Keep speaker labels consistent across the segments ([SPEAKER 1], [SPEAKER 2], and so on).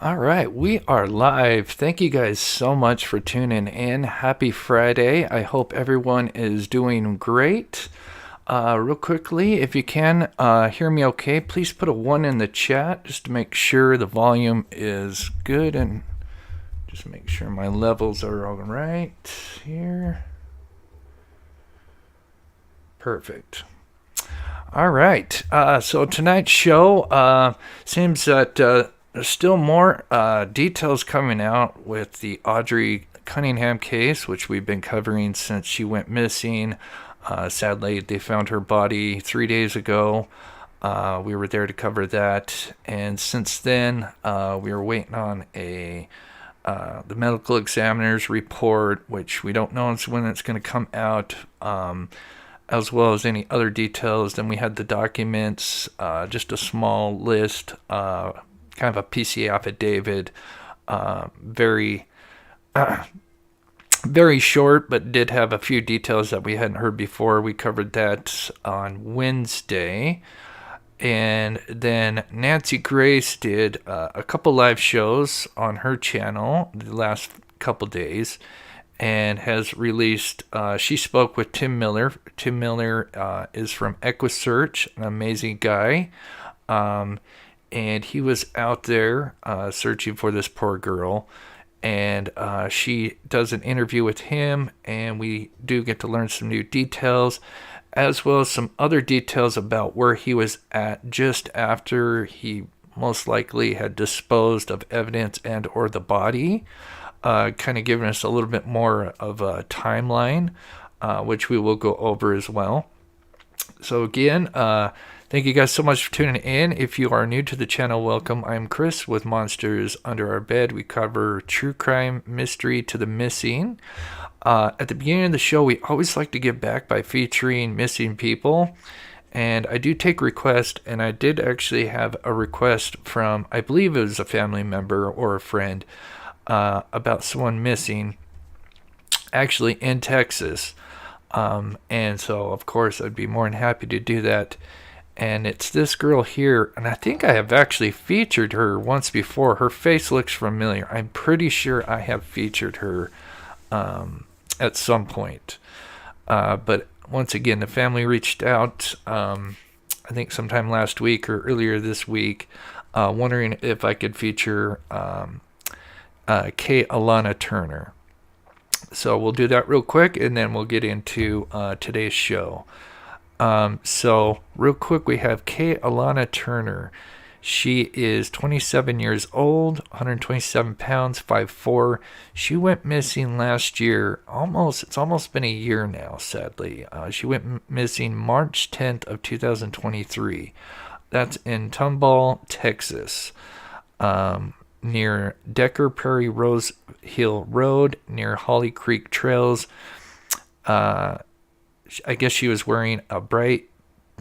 [SPEAKER 1] All right, we are live. Thank you guys so much for tuning in. Happy Friday. I hope everyone is doing great. Real quickly, if you can hear me okay, please put a 1 in the chat just to make sure the volume is good and just make sure my levels are all right here. Perfect. All right. So tonight's show seems that there's still more details coming out with the Audrii Cunningham case, which we've been covering since she went missing. Sadly, they found her body 3 days ago. We were there to cover that, and since then, we were waiting on the medical examiner's report, which we don't know when it's going to come out. As well as any other details. Then we had the documents, just a small list, kind of a PC affidavit, very, very short, but did have a few details that we hadn't heard before. We covered that on Wednesday. And then Nancy Grace did a couple live shows on her channel the last couple days, and has released, she spoke with Tim Miller. Tim Miller is from EquiSearch, an amazing guy. And he was out there searching for this poor girl. And she does an interview with him, and we do get to learn some new details, as well as some other details about where he was at just after he most likely had disposed of evidence and or the body. Kind of giving us a little bit more of a timeline, which we will go over as well. So again, thank you guys so much for tuning in. If you are new to the channel, welcome. I'm Chris with Monsters Under Our Bed. We cover true crime, mystery to the missing. At the beginning of the show, we always like to give back by featuring missing people. And I do take requests, and I did actually have a request from, I believe it was a family member or a friend, about someone missing, actually in Texas. And so, of course, I'd be more than happy to do that. And it's this girl here, and I think I have actually featured her once before. Her face looks familiar. I'm pretty sure I have featured her at some point. But once again, the family reached out, I think sometime last week or earlier this week, wondering if I could feature K. Alana Turner. So we'll do that real quick, and then we'll get into today's show. So real quick, we have K. Alana Turner. She is 27 years old, 127 pounds, 5'4". She went missing last year. It's almost been a year now, sadly. She went missing March 10th of 2023. That's in Tomball, Texas. Near Decker Prairie Rose Hill Road, near Holly Creek Trails. I guess she was wearing a bright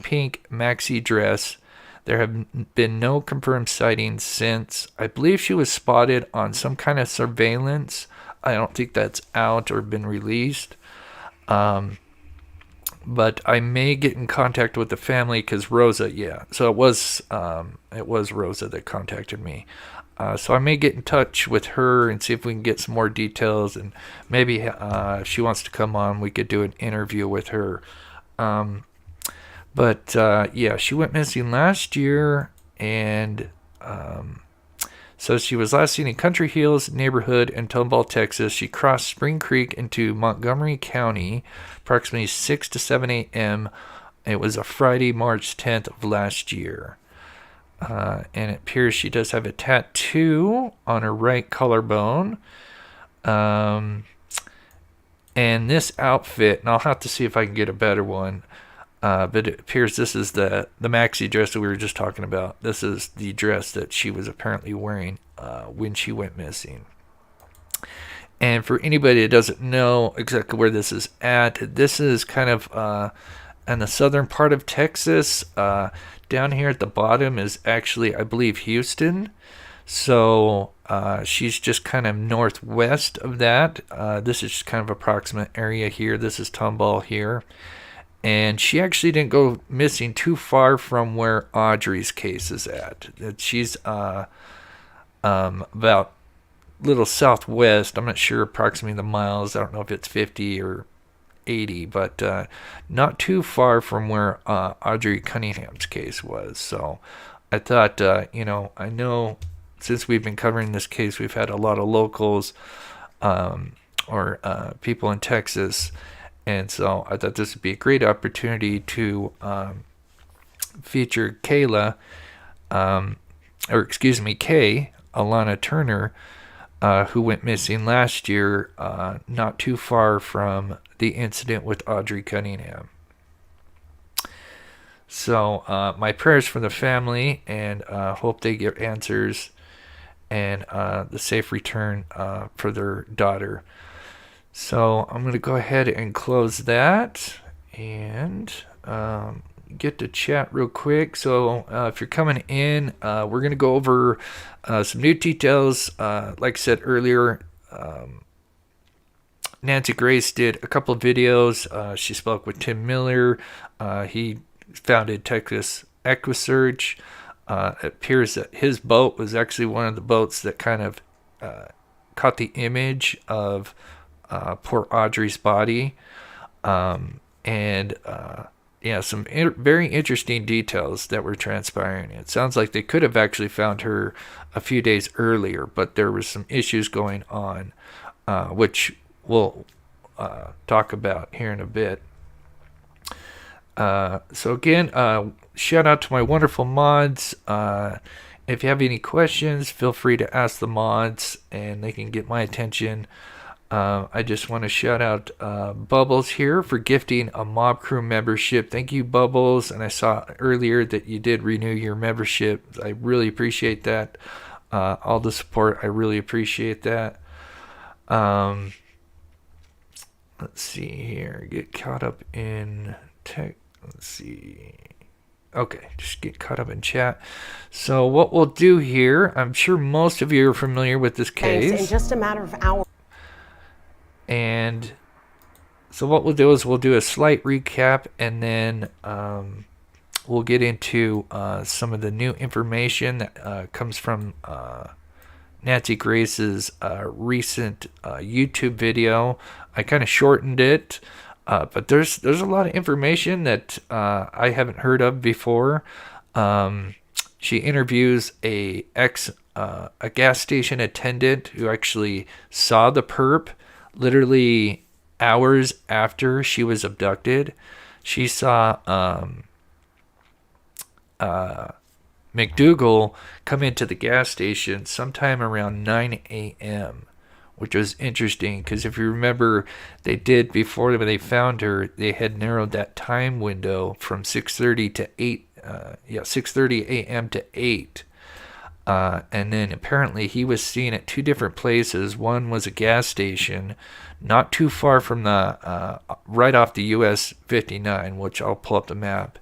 [SPEAKER 1] pink maxi dress. There have been no confirmed sightings since. I believe she was spotted on some kind of surveillance. I don't think that's out or been released. But I may get in contact with the family because Rosa, yeah. So it was Rosa that contacted me. So I may get in touch with her and see if we can get some more details, and maybe if she wants to come on, we could do an interview with her. But yeah, she went missing last year, and so she was last seen in Country Hills neighborhood in Tomball, Texas. She crossed Spring Creek into Montgomery County approximately 6 to 7 a.m. It was a Friday, March 10th of last year. And it appears she does have a tattoo on her right collarbone. And this outfit, and I'll have to see if I can get a better one, but it appears this is the maxi dress that we were just talking about. This is the dress that she was apparently wearing when she went missing. And for anybody that doesn't know exactly where this is at, this is kind of in the southern part of Texas. Down here at the bottom is actually, I believe, Houston. So she's just kind of northwest of that. This is just kind of approximate area here. This is Tomball here. And she actually didn't go missing too far from where Audrey's case is at. She's about little southwest. I'm not sure approximately the miles. I don't know if it's 50 or 80, but not too far from where Audrii Cunningham's case was. So I thought, I know since we've been covering this case, we've had a lot of locals or people in Texas. And so I thought this would be a great opportunity to feature Kay, Alana Turner, who went missing last year, not too far from the incident with Audrii Cunningham. So my prayers for the family, and hope they get answers and the safe return for their daughter. So I'm going to go ahead and close that and get to chat real quick. So if you're coming in, we're going to go over some new details. Like I said earlier, Nancy Grace did a couple of videos. She spoke with Tim Miller. He founded Texas EquiSearch. It appears that his boat was actually one of the boats that kind of caught the image of poor Audrey's body. Some very interesting details that were transpiring. It sounds like they could have actually found her a few days earlier, but there were some issues going on, which we'll talk about here in a bit. So again, shout out to my wonderful mods. If you have any questions, feel free to ask the mods and they can get my attention. I just want to shout out Bubbles here for gifting a Mob Crew membership. Thank you, Bubbles. And I saw earlier that you did renew your membership. I really appreciate that. All the support, I really appreciate that. Let's see here. Get caught up in tech. Let's see. Okay, just get caught up in chat. So what we'll do here, I'm sure most of you are familiar with this case.
[SPEAKER 2] In just a matter of hours.
[SPEAKER 1] And so what we'll do is we'll do a slight recap, and then we'll get into some of the new information that comes from Nancy Grace's recent YouTube video. I kind of shortened it, but there's a lot of information that I haven't heard of before. She interviews a gas station attendant who actually saw the perp literally hours after she was abducted. She saw Mcdougal come into the gas station sometime around 9 a.m., which was interesting because if you remember, they did, before they found her, they had narrowed that time window from 6:30 to 8. 6:30 a.m. to 8. And then apparently he was seen at two different places. One was a gas station not too far from the right off the US 59, which I'll pull up the map,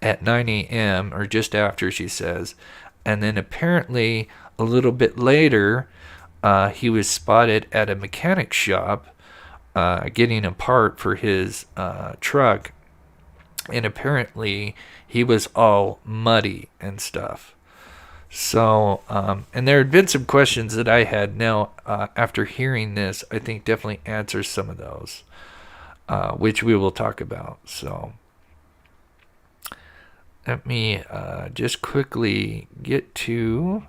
[SPEAKER 1] at 9 a.m. or just after, she says. And then apparently a little bit later, he was spotted at a mechanic shop getting a part for his truck. And apparently he was all muddy and stuff. So, and there had been some questions that I had. Now, after hearing this, I think definitely answers some of those, which we will talk about. So, let me just quickly get to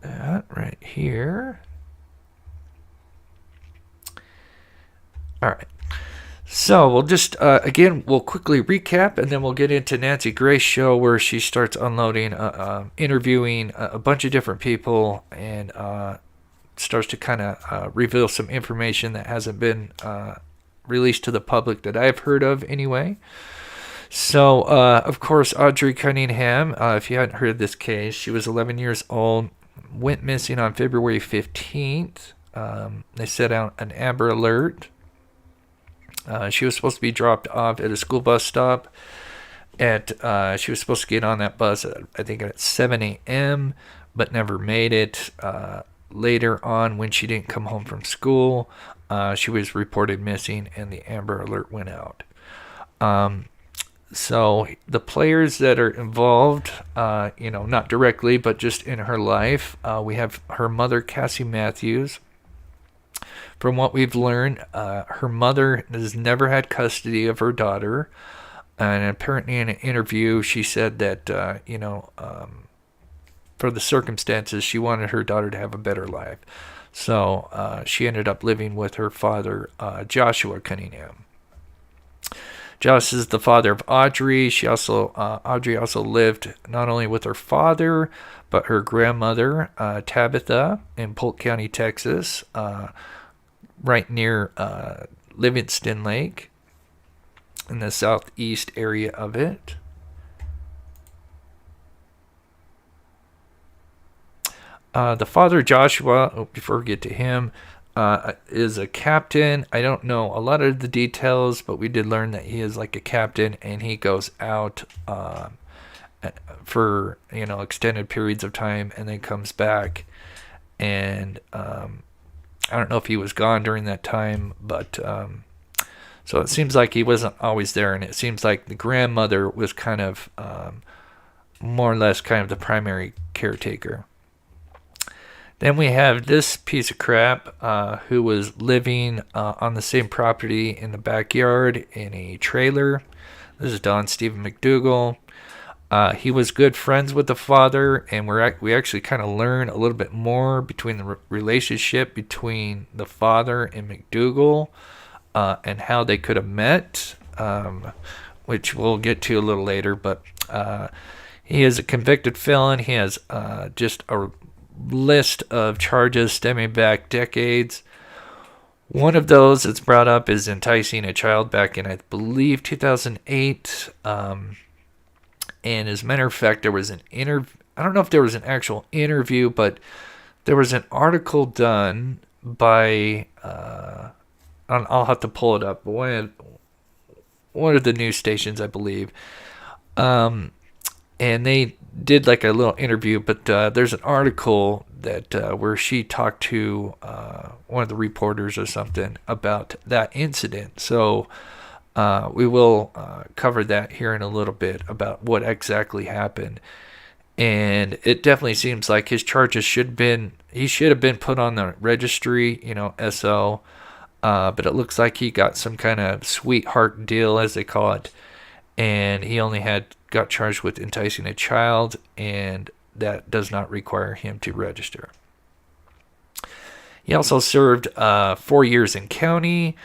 [SPEAKER 1] that right here. All right. So we'll just, again, we'll quickly recap, and then we'll get into Nancy Grace's show where she starts unloading, interviewing a bunch of different people, and starts to kind of reveal some information that hasn't been released to the public that I've heard of anyway. So, of course, Audrii Cunningham, if you hadn't heard of this case, she was 11 years old, went missing on February 15th. They set out an Amber Alert. She was supposed to be dropped off at a school bus stop. She was supposed to get on that bus I think at 7 a.m., but never made it. Later on, when she didn't come home from school, she was reported missing, and the Amber Alert went out. So the players that are involved, not directly, but just in her life, we have her mother, Cassie Matthews. From what we've learned, her mother has never had custody of her daughter. And apparently, in an interview, she said that, for the circumstances, she wanted her daughter to have a better life. So she ended up living with her father, Joshua Cunningham. Josh is the father of Audrii. Audrii also lived not only with her father, but her grandmother, Tabitha, in Polk County, Texas, right near Livingston Lake, in the southeast area of it. The father, Joshua, before we get to him, is a captain. I don't know a lot of the details, but we did learn that he is like a captain, and he goes out for extended periods of time, and then comes back. And I don't know if he was gone during that time, but so it seems like he wasn't always there, and it seems like the grandmother was kind of more or less kind of the primary caretaker. Then we have this piece of crap who was living on the same property in the backyard in a trailer. This is Don Steven Mcdougal. He was good friends with the father, and we actually kind of learn a little bit more between the relationship between the father and Mcdougal and how they could have met, which we'll get to a little later. But he is a convicted felon. He has just a list of charges stemming back decades. One of those that's brought up is enticing a child back in, I believe, 2008. And as a matter of fact, there was an interview. I don't know if there was an actual interview, but there was an article done by, I'll have to pull it up, one of the news stations, I believe. And they did like a little interview, but there's an article that where she talked to one of the reporters or something about that incident. So we will cover that here in a little bit about what exactly happened. And it definitely seems like his charges should have been put on the registry, SO. But it looks like he got some kind of sweetheart deal, as they call it. And he only got charged with enticing a child, and that does not require him to register. He also served 4 years in county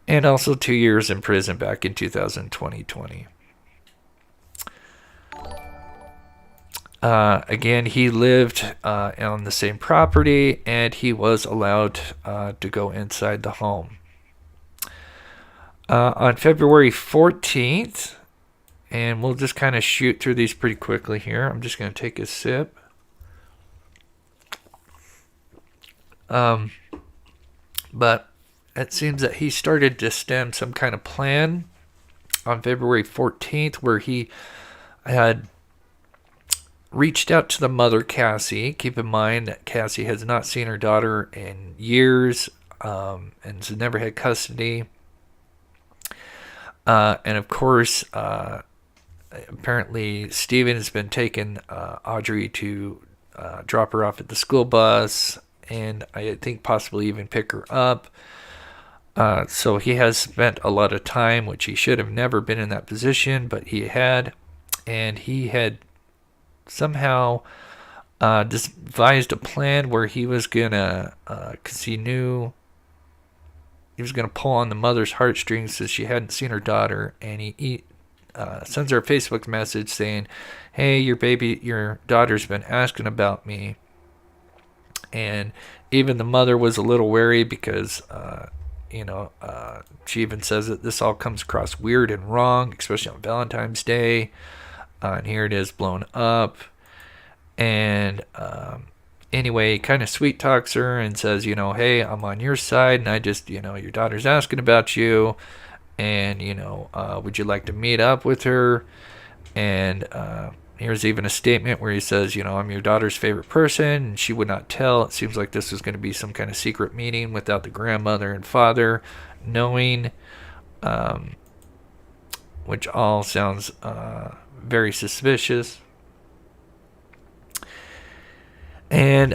[SPEAKER 1] and also 2 years in prison back in 2020. Again, he lived on the same property, and he was allowed to go inside the home. On February 14th, and we'll just kind of shoot through these pretty quickly here. I'm just going to take a sip. But it seems that he started to stem some kind of plan on February 14th where he had reached out to the mother, Cassie. Keep in mind that Cassie has not seen her daughter in years and has never had custody. And of course, apparently Steven has been taking Audrii to drop her off at the school bus, and I think possibly even pick her up. So he has spent a lot of time, which he should have never been in that position, but he had. And he had somehow devised a plan where he was going to, because he knew he was going to pull on the mother's heartstrings since she hadn't seen her daughter, and he sends her a Facebook message saying, "Hey, your daughter's been asking about me." And even the mother was a little wary because, she even says that this all comes across weird and wrong, especially on Valentine's Day. And here it is blown up. And anyway, kind of sweet talks her and says, "Hey, I'm on your side, and I just, your daughter's asking about you. And, would you like to meet up with her?" And here's even a statement where he says, "I'm your daughter's favorite person, and she would not tell." It seems like this was going to be some kind of secret meeting without the grandmother and father knowing. which all sounds very suspicious. And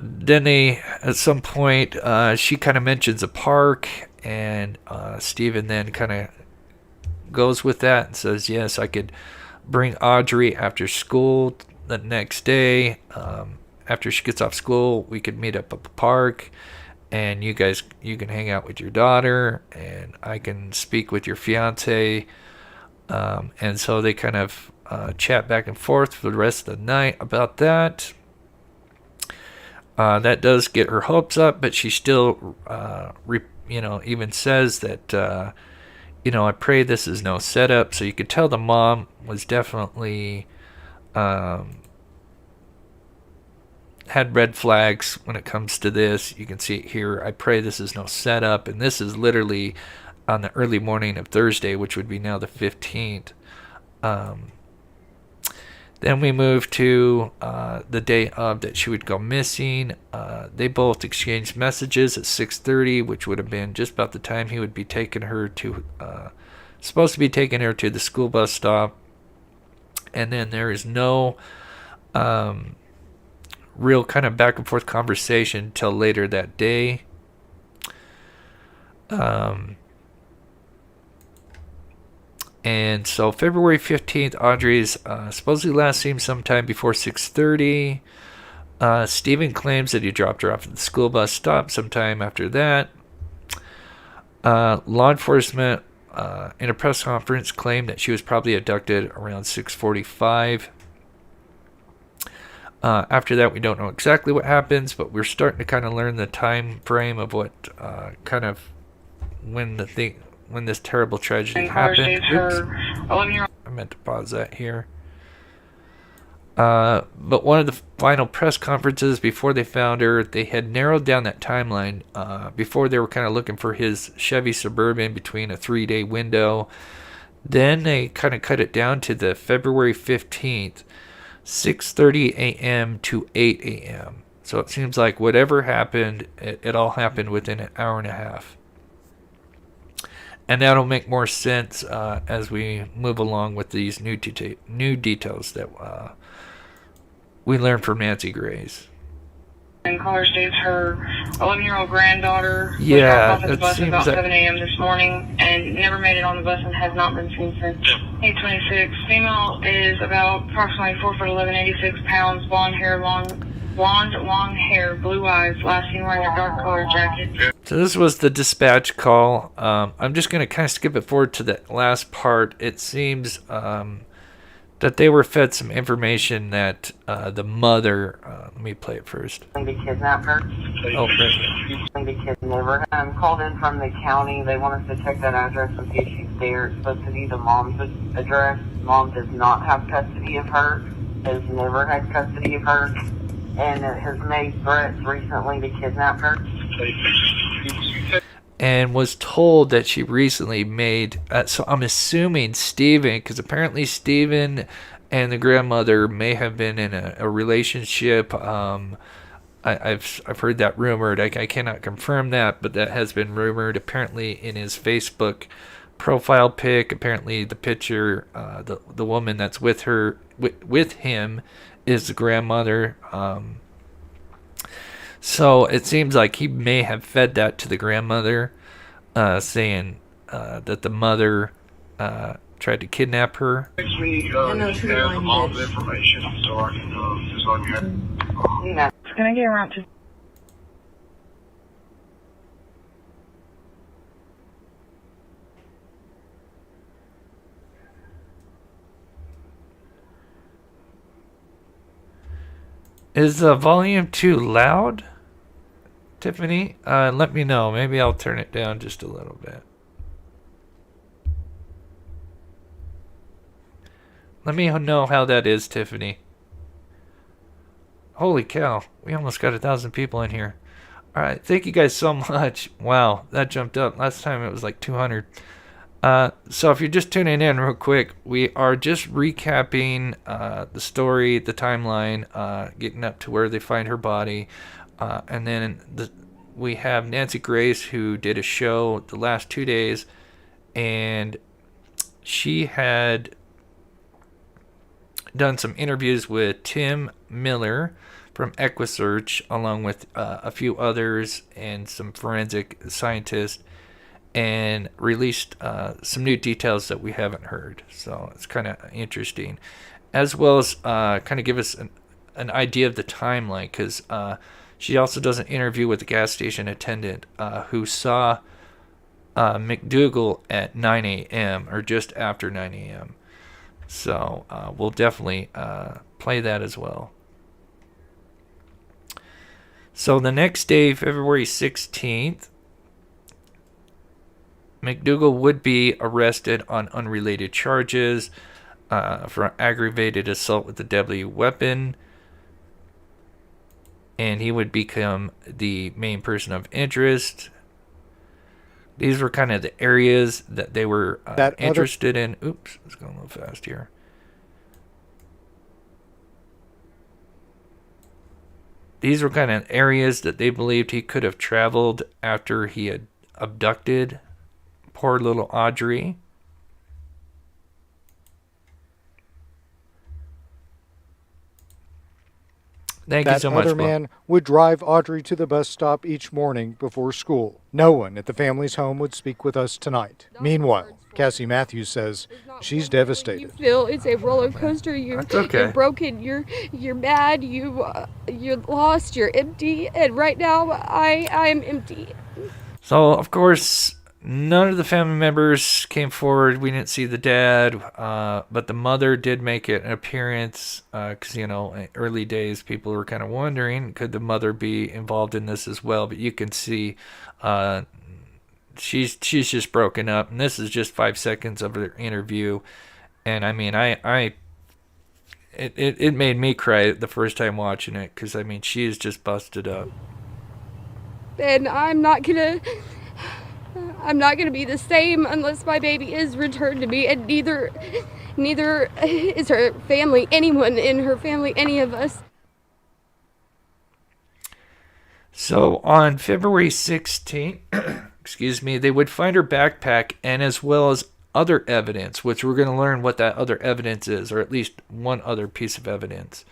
[SPEAKER 1] then they, at some point, she kind of mentions a park, and Steven then kind of goes with that and says, yes, I could bring Audrii after school the next day. After she gets off school, we could meet up at the park, and you can hang out with your daughter, and I can speak with your fiance. And so they kind of chat back and forth for the rest of the night about that. That does get her hopes up, but she still, even says that, I pray this is no setup. So you could tell the mom was definitely had red flags when it comes to this. You can see it here. I pray this is no setup. And this is literally on the early morning of Thursday, which would be now the 15th. Then we move to the day of that she would go missing. They both exchanged messages at 6:30, which would have been just about the time he would be taking her to, supposed to be taking her to the school bus stop. And then there is no real kind of back and forth conversation till later that day. And so February 15th, Audrii's supposedly last seen sometime before 6:30. Steven claims that he dropped her off at the school bus stop sometime after that. Law enforcement in a press conference claimed that she was probably abducted around 6:45. After that, we don't know exactly what happens, but we're starting to kind of learn the time frame of what kind of when this terrible tragedy happened. I meant to pause that here. But one of the final press conferences before they found her, they had narrowed down that timeline. Before they were kind of looking for his Chevy Suburban between a 3-day window. Then they kind of cut it down to the February 15th, 6:30 a.m. to 8 a.m. So it seems like whatever happened, it all happened within an hour and a half. And that'll make more sense as we move along with these new details that we learned from Nancy Grace.
[SPEAKER 2] And caller states her 11-year-old granddaughter was
[SPEAKER 1] yeah,
[SPEAKER 2] dropped off at the bus about 7 a.m. this morning and never made it on the bus and has not been seen since. 826. Female is about approximately 4'11", 86 pounds, blonde, long hair, blue eyes, last seen wearing a dark colored jacket.
[SPEAKER 1] So this was the dispatch call. I'm just going to kind of skip it forward to the last part. It seems that they were fed some information that the mother... let me play it first.
[SPEAKER 2] They kidnapped her.
[SPEAKER 1] Oh, right.
[SPEAKER 2] They kidnapped her. Called in from the county. They want us to check that address and see if she's there. It's supposed to be the mom's address. Mom does not have custody of her. Has never had custody of her. And has made threats recently to kidnap her.
[SPEAKER 1] And was told that she recently made... so I'm assuming Steven, because apparently Steven and the grandmother may have been in a relationship. I've heard that rumored. I cannot confirm that, but that has been rumored. Apparently in his Facebook profile pic, apparently the picture, the woman that's with her, with him, is the grandmother. So it seems like he may have fed that to the grandmother, saying that the mother tried to kidnap her.
[SPEAKER 3] Makes me have the mom's information so I can just let me know.
[SPEAKER 2] Can I get around to...
[SPEAKER 1] Is the volume too loud, Tiffany? Let me know. Maybe I'll turn it down just a little bit. Let me know how that is, Tiffany. Holy cow. We almost got 1,000 people in here. All right. Thank you guys so much. Wow. That jumped up. Last time it was like 200. So if you're just tuning in real quick, we are just recapping the story, the timeline, getting up to where they find her body. And then we have Nancy Grace, who did a show the last 2 days, and she had done some interviews with Tim Miller from EquiSearch, along with a few others and some forensic scientists, and released some new details that we haven't heard. So it's kind of interesting, as well as kind of give us an idea of the timeline, because she also does an interview with the gas station attendant who saw Mcdougal at 9 a.m. or just after 9 a.m. So we'll definitely play that as well. So the next day, February 16th, Mcdougal would be arrested on unrelated charges for aggravated assault with a deadly weapon, and he would become the main person of interest. These were kind of the areas that they were interested in. Oops, it's going a little fast here. These were kind of areas that they believed he could have traveled after he had abducted poor little Audrii. Thank you so much.
[SPEAKER 4] That other man would drive Audrii to the bus stop each morning before school. No one at the family's home would speak with us tonight. Meanwhile, Cassie Matthews says she's devastated.
[SPEAKER 5] You feel it's a roller coaster. You're broken. You're mad. You're lost. You're empty. And right now, I am empty.
[SPEAKER 1] So of course, none of the family members came forward. We didn't see the dad, but the mother did make an appearance, because, in early days, people were kind of wondering, could the mother be involved in this as well? But you can see she's just broken up, and this is just 5 seconds of her interview. And I mean, it made me cry the first time watching it, because, I mean, she is just busted up.
[SPEAKER 5] And I'm not gonna be the same unless my baby is returned to me, and neither is her family, anyone in her family, any of us.
[SPEAKER 1] So on February 16th, they would find her backpack, and as well as other evidence, which we're going to learn what that other evidence is, or at least one other piece of evidence.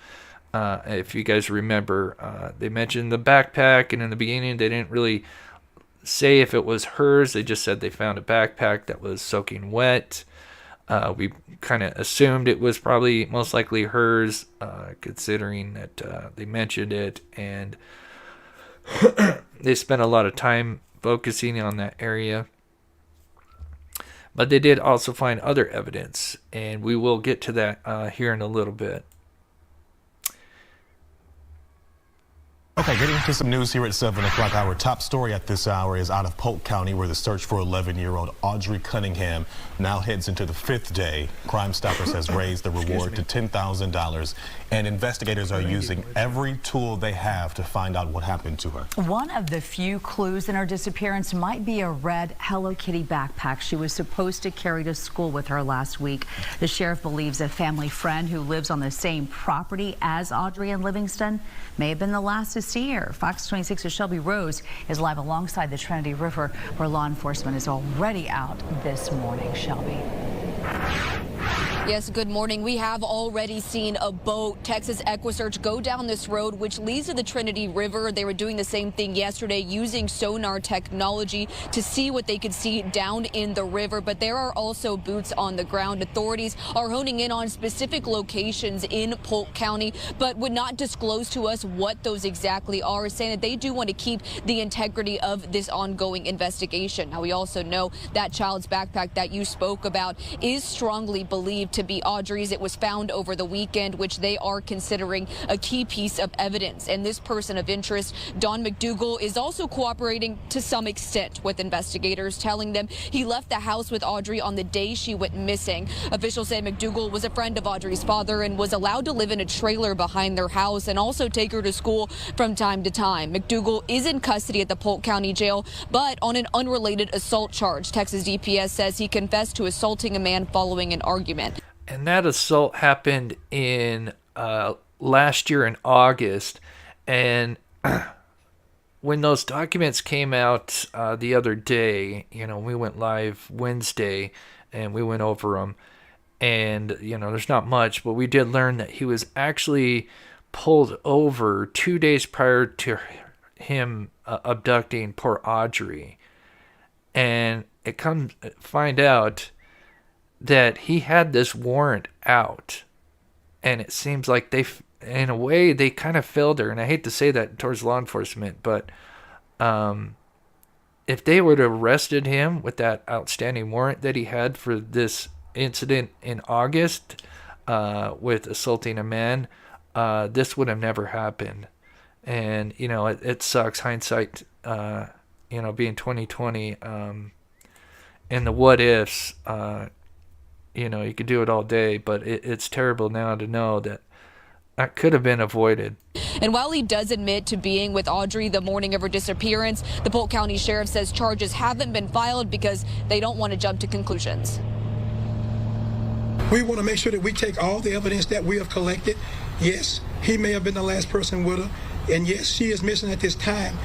[SPEAKER 1] If you guys remember, they mentioned the backpack, and in the beginning they didn't really say if it was hers. They just said they found a backpack that was soaking wet. We kind of assumed it was probably most likely hers, considering that they mentioned it, and they spent a lot of time focusing on that area. But they did also find other evidence, and we will get to that here in a little bit.
[SPEAKER 6] Okay, getting to some news here at 7 o'clock. Our top story at this hour is out of Polk County, where the search for 11-year-old Audrii Cunningham now heads into the 5th day. Crime Stoppers has raised the reward to $10,000, and investigators are using every tool they have to find out what happened to her.
[SPEAKER 7] One of the few clues in her disappearance might be a red Hello Kitty backpack she was supposed to carry to school with her last week. The sheriff believes a family friend who lives on the same property as Audrii in Livingston may have been the last to see her. Fox 26's Shelby Rose is live alongside the Trinity River, where law enforcement is already out this morning. Shelby.
[SPEAKER 8] Yes, good morning. We have already seen a boat, Texas EquiSearch, go down this road, which leads to the Trinity River. They were doing the same thing yesterday, using sonar technology to see what they could see down in the river. But there are also boots on the ground. Authorities are honing in on specific locations in Polk County, but would not disclose to us what those exactly are, saying that they do want to keep the integrity of this ongoing investigation. Now, we also know that child's backpack that you spoke about is strongly believed to be Audrii's. It was found over the weekend, which they are considering a key piece of evidence. And this person of interest, Don Mcdougal, is also cooperating to some extent with investigators, telling them he left the house with Audrii on the day she went missing. Officials say Mcdougal was a friend of Audrii's father and was allowed to live in a trailer behind their house and also take her to school from time to time. Mcdougal is in custody at the Polk County Jail, but on an unrelated assault charge. Texas DPS says he confessed to assaulting a man following an argument.
[SPEAKER 1] And that assault happened in last year in August. And when those documents came out the other day, we went live Wednesday, and we went over them. And, you know, there's not much, but we did learn that he was actually pulled over 2 days prior to him abducting poor Audrii. And find out that he had this warrant out. And it seems like in a way, they kind of failed her. And I hate to say that towards law enforcement, but if they would have arrested him with that outstanding warrant that he had for this incident in August with assaulting a man, this would have never happened. And, you know, it sucks, hindsight, you know, being 2020, and the what ifs, you know, you could do it all day, but it's terrible now to know that could have been avoided.
[SPEAKER 8] And while he does admit to being with Audrii the morning of her disappearance, the Polk County Sheriff says charges haven't been filed because they don't want to jump to conclusions.
[SPEAKER 9] We want to make sure that we take all the evidence that we have collected. Yes, he may have been the last person with her, and yes, she is missing at this time.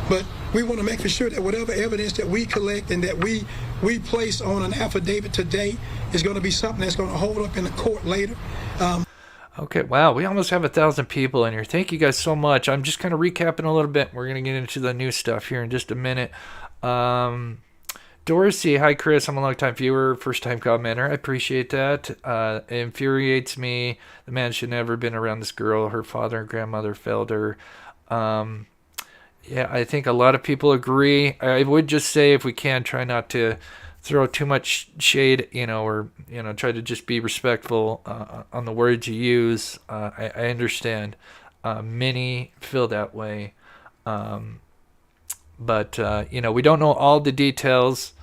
[SPEAKER 9] But we want to make for sure that whatever evidence that we collect and that we place on an affidavit today is going to be something that's going to hold up in the court later.
[SPEAKER 1] Okay, wow, we almost have 1,000 people in here. Thank you guys so much. I'm just kind of recapping a little bit. We're going to get into the new stuff here in just a minute. Dorsey, hi Chris, I'm a long-time viewer, first-time commenter. I appreciate that. It infuriates me. The man should never have been around this girl. Her father and grandmother failed her. Yeah, I think a lot of people agree. I would just say, if we can, try not to throw too much shade, you know, or, you know, try to just be respectful on the words you use. I understand. Many feel that way. But, you know, we don't know all the details,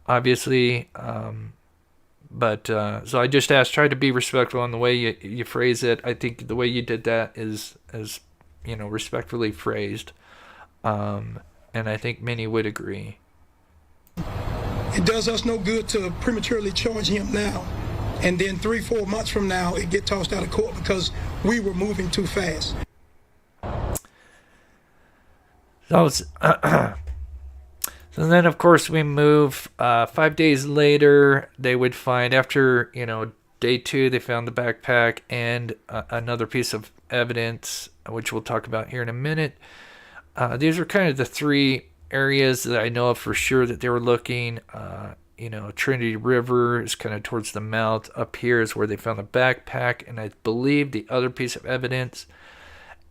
[SPEAKER 1] obviously. But so I just try to be respectful in the way you phrase it. I think the way you did that is you know, respectfully phrased. And I think many would agree.
[SPEAKER 9] It does us no good to prematurely charge him now, and then 3-4 months from now it get tossed out of court because we were moving too fast.
[SPEAKER 1] So then, of course, we move. 5 days later, they would find, after, you know, day 2, they found the backpack and another piece of evidence, which we'll talk about here in a minute. These are kind of the 3 areas that I know of for sure that they were looking. You know, Trinity River is kind of towards the mouth. Up here is where they found the backpack, and I believe the other piece of evidence.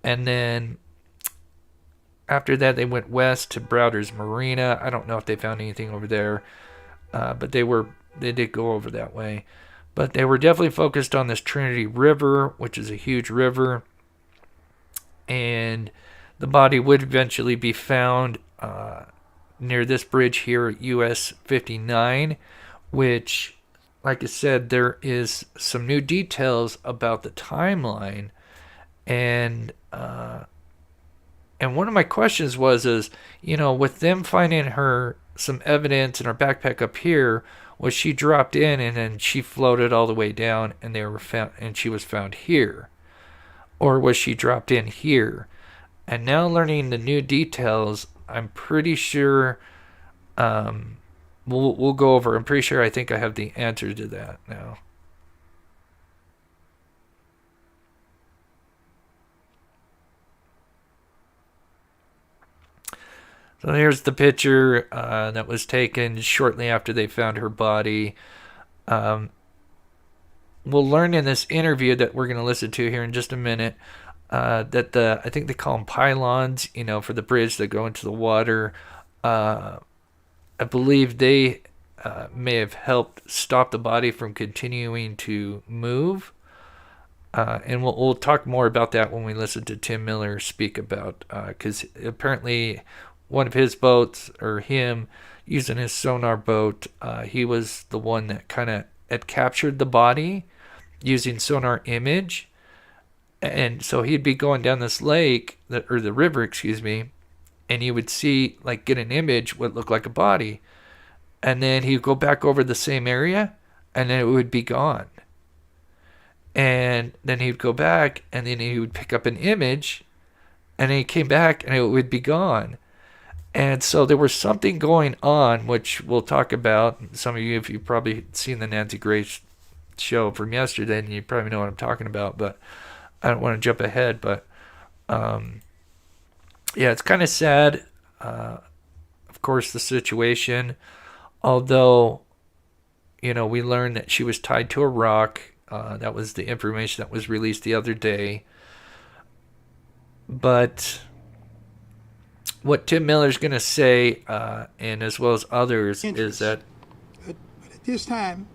[SPEAKER 1] And then after that, they went west to Browder's Marina. I don't know if they found anything over there, but they did go over that way. But they were definitely focused on this Trinity River, which is a huge river. And the body would eventually be found near this bridge here at US 59, which, like I said, there is some new details about the timeline. And one of my questions is, you know, with them finding her some evidence in her backpack up here, was she dropped in and then she floated all the way down and they were found, and she was found here? Or was she dropped in here? And now learning the new details, I'm pretty sure we'll go over. I'm pretty sure I think I have the answer to that now. So here's the picture that was taken shortly after they found her body. We'll learn in this interview that we're going to listen to here in just a minute that I think they call them pylons, you know, for the bridge that go into the water. I believe they may have helped stop the body from continuing to move. And we'll talk more about that when we listen to Tim Miller speak about, because apparently one of his boats, or him using his sonar boat, he was the one that kind of had captured the body using sonar image. And so he'd be going down this lake, or the river, excuse me, and you would see, like, get an image what looked like a body. And then he'd go back over the same area, and then it would be gone. And then he'd go back, and then he would pick up an image, and then he came back, and it would be gone. And so there was something going on, which we'll talk about. Some of you, if you've probably seen the Nancy Grace show from yesterday, and you probably know what I'm talking about, but I don't want to jump ahead. But yeah, it's kind of sad, of course, the situation. Although, we learned that she was tied to a rock. That was the information that was released the other day. But what Tim Miller's going to say, and as well as others, is that
[SPEAKER 9] But at this time,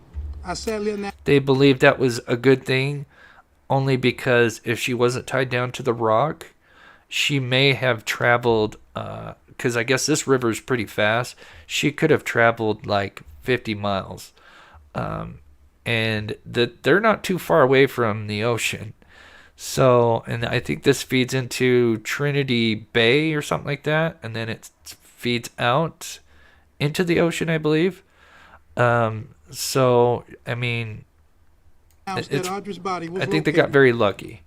[SPEAKER 9] I sadly announce
[SPEAKER 1] they believe that was a good thing, only because if she wasn't tied down to the rock, she may have traveled, because I guess this river is pretty fast. She could have traveled like 50 miles. And they're not too far away from the ocean. So, and I think this feeds into Trinity Bay or something like that, and then it feeds out into the ocean, I believe. So, I mean,
[SPEAKER 9] that Audrey's body was
[SPEAKER 1] I think they got very lucky.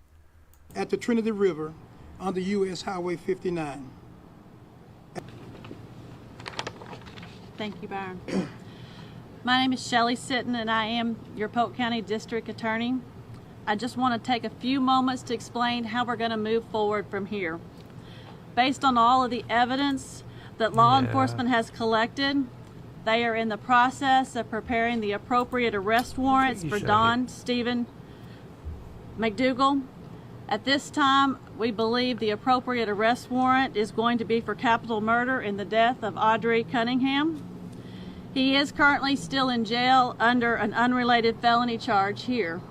[SPEAKER 9] at the Trinity River on the U.S. Highway 59.
[SPEAKER 10] Thank you, Byron. My name is Shelley Sitton, and I am your Polk County District Attorney. I just want to take a few moments to explain how we're going to move forward from here. Based on all of the evidence that law enforcement has collected, they are in the process of preparing the appropriate arrest warrants for Steven Mcdougal. At this time, we believe the appropriate arrest warrant is going to be for capital murder in the death of Audrii Cunningham. He is currently still in jail under an unrelated felony charge here.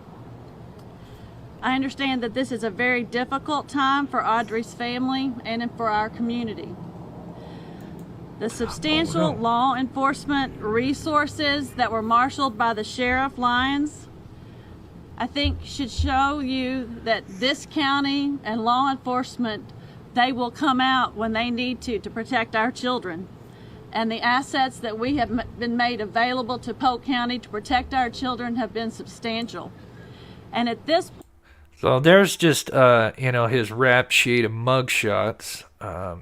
[SPEAKER 10] I understand that this is a very difficult time for Audrii's family and for our community. The substantial law enforcement resources that were marshaled by the Sheriff Lyons, I think should show you that this county and law enforcement, they will come out when they need to protect our children. And the assets that we have been made available to Polk County to protect our children have been substantial. And at this point,
[SPEAKER 1] So there's just, his rap sheet of mugshots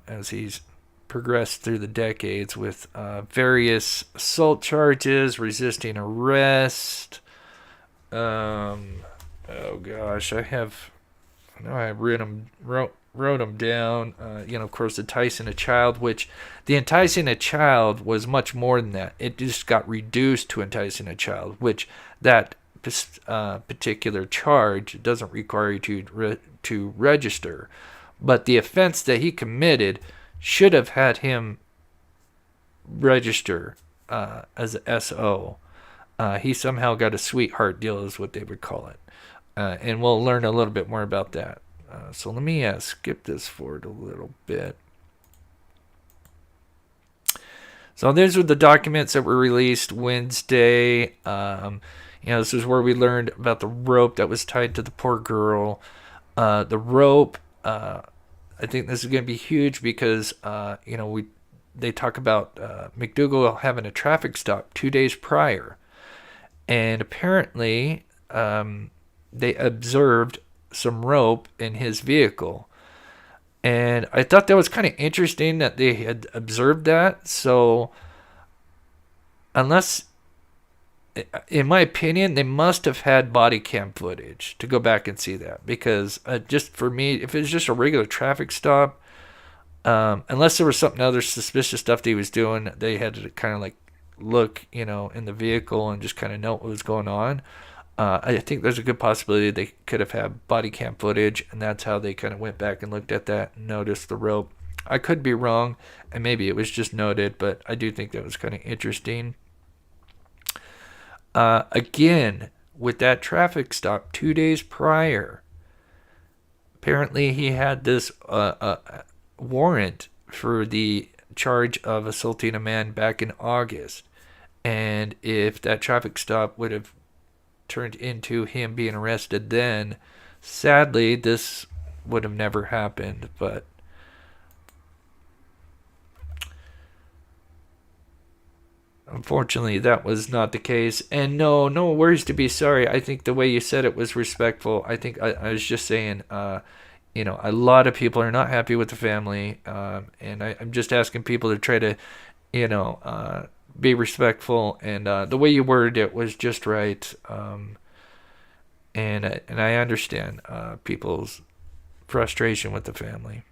[SPEAKER 1] as he's progressed through the decades with various assault charges, resisting arrest. Oh gosh, I wrote them down. Of course, enticing a child, which the enticing a child was much more than that. It just got reduced to enticing a child, which that particular charge doesn't require you to register, but the offense that he committed should have had him register as a SO. He somehow got a sweetheart deal, is what they would call it, and we'll learn a little bit more about that. So let me skip this forward a little bit. So these are the documents that were released Wednesday. This is where we learned about the rope that was tied to the poor girl. The rope, I think this is going to be huge because, they talk about Mcdougal having a traffic stop 2 days prior. And apparently, they observed some rope in his vehicle. And I thought that was kind of interesting that they had observed that. So, unless, in my opinion, they must have had body cam footage to go back and see that. Because just for me, if it was just a regular traffic stop, unless there was something other suspicious stuff that he was doing, they had to kind of like look, in the vehicle and just kind of know what was going on. I think there's a good possibility they could have had body cam footage, and that's how they kind of went back and looked at that and noticed the rope. I could be wrong, and maybe it was just noted, but I do think that was kind of interesting. Again, with that traffic stop 2 days prior, apparently he had this warrant for the charge of assaulting a man back in August. And if that traffic stop would have turned into him being arrested then, sadly, this would have never happened. But unfortunately, that was not the case. And no worries to be sorry. I think the way you said it was respectful. I think I was just saying, a lot of people are not happy with the family, and I'm just asking people to try to, be respectful, and the way you worded it was just right, and I understand people's frustration with the family.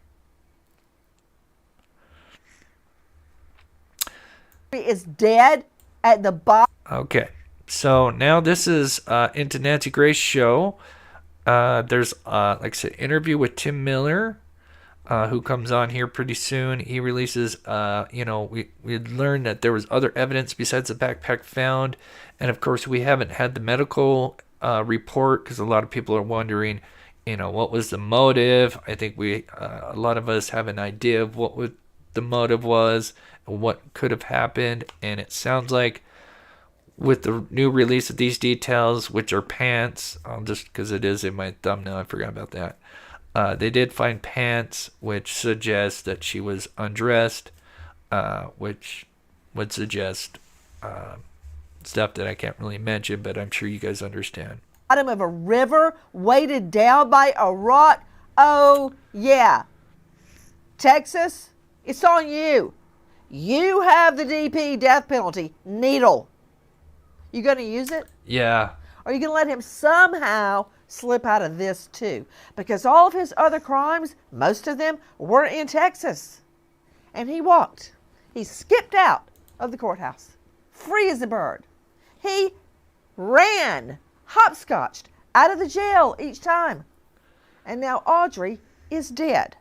[SPEAKER 11] Is dead at the bottom.
[SPEAKER 1] Okay, so now this is into Nancy Grace's show. There's like I said, interview with Tim Miller, who comes on here pretty soon. He releases, we learned that there was other evidence besides the backpack found, and of course we haven't had the medical report because a lot of people are wondering, what was the motive. I think a lot of us have an idea of what the motive was and what could have happened, and it sounds like with the new release of these details, which are pants, just because it is in my thumbnail, I forgot about that. They did find pants, which suggests that she was undressed, which would suggest stuff that I can't really mention, but I'm sure you guys understand.
[SPEAKER 11] Bottom of a river, weighted down by a rock. Oh, yeah. Texas, it's on you. You have the DP death penalty. Needle. You going to use it?
[SPEAKER 1] Yeah.
[SPEAKER 11] Or are you going to let him somehow slip out of this too? Because all of his other crimes, most of them, were in Texas. And he walked. He skipped out of the courthouse, free as a bird. He ran, hopscotched out of the jail each time. And now Audrey is dead.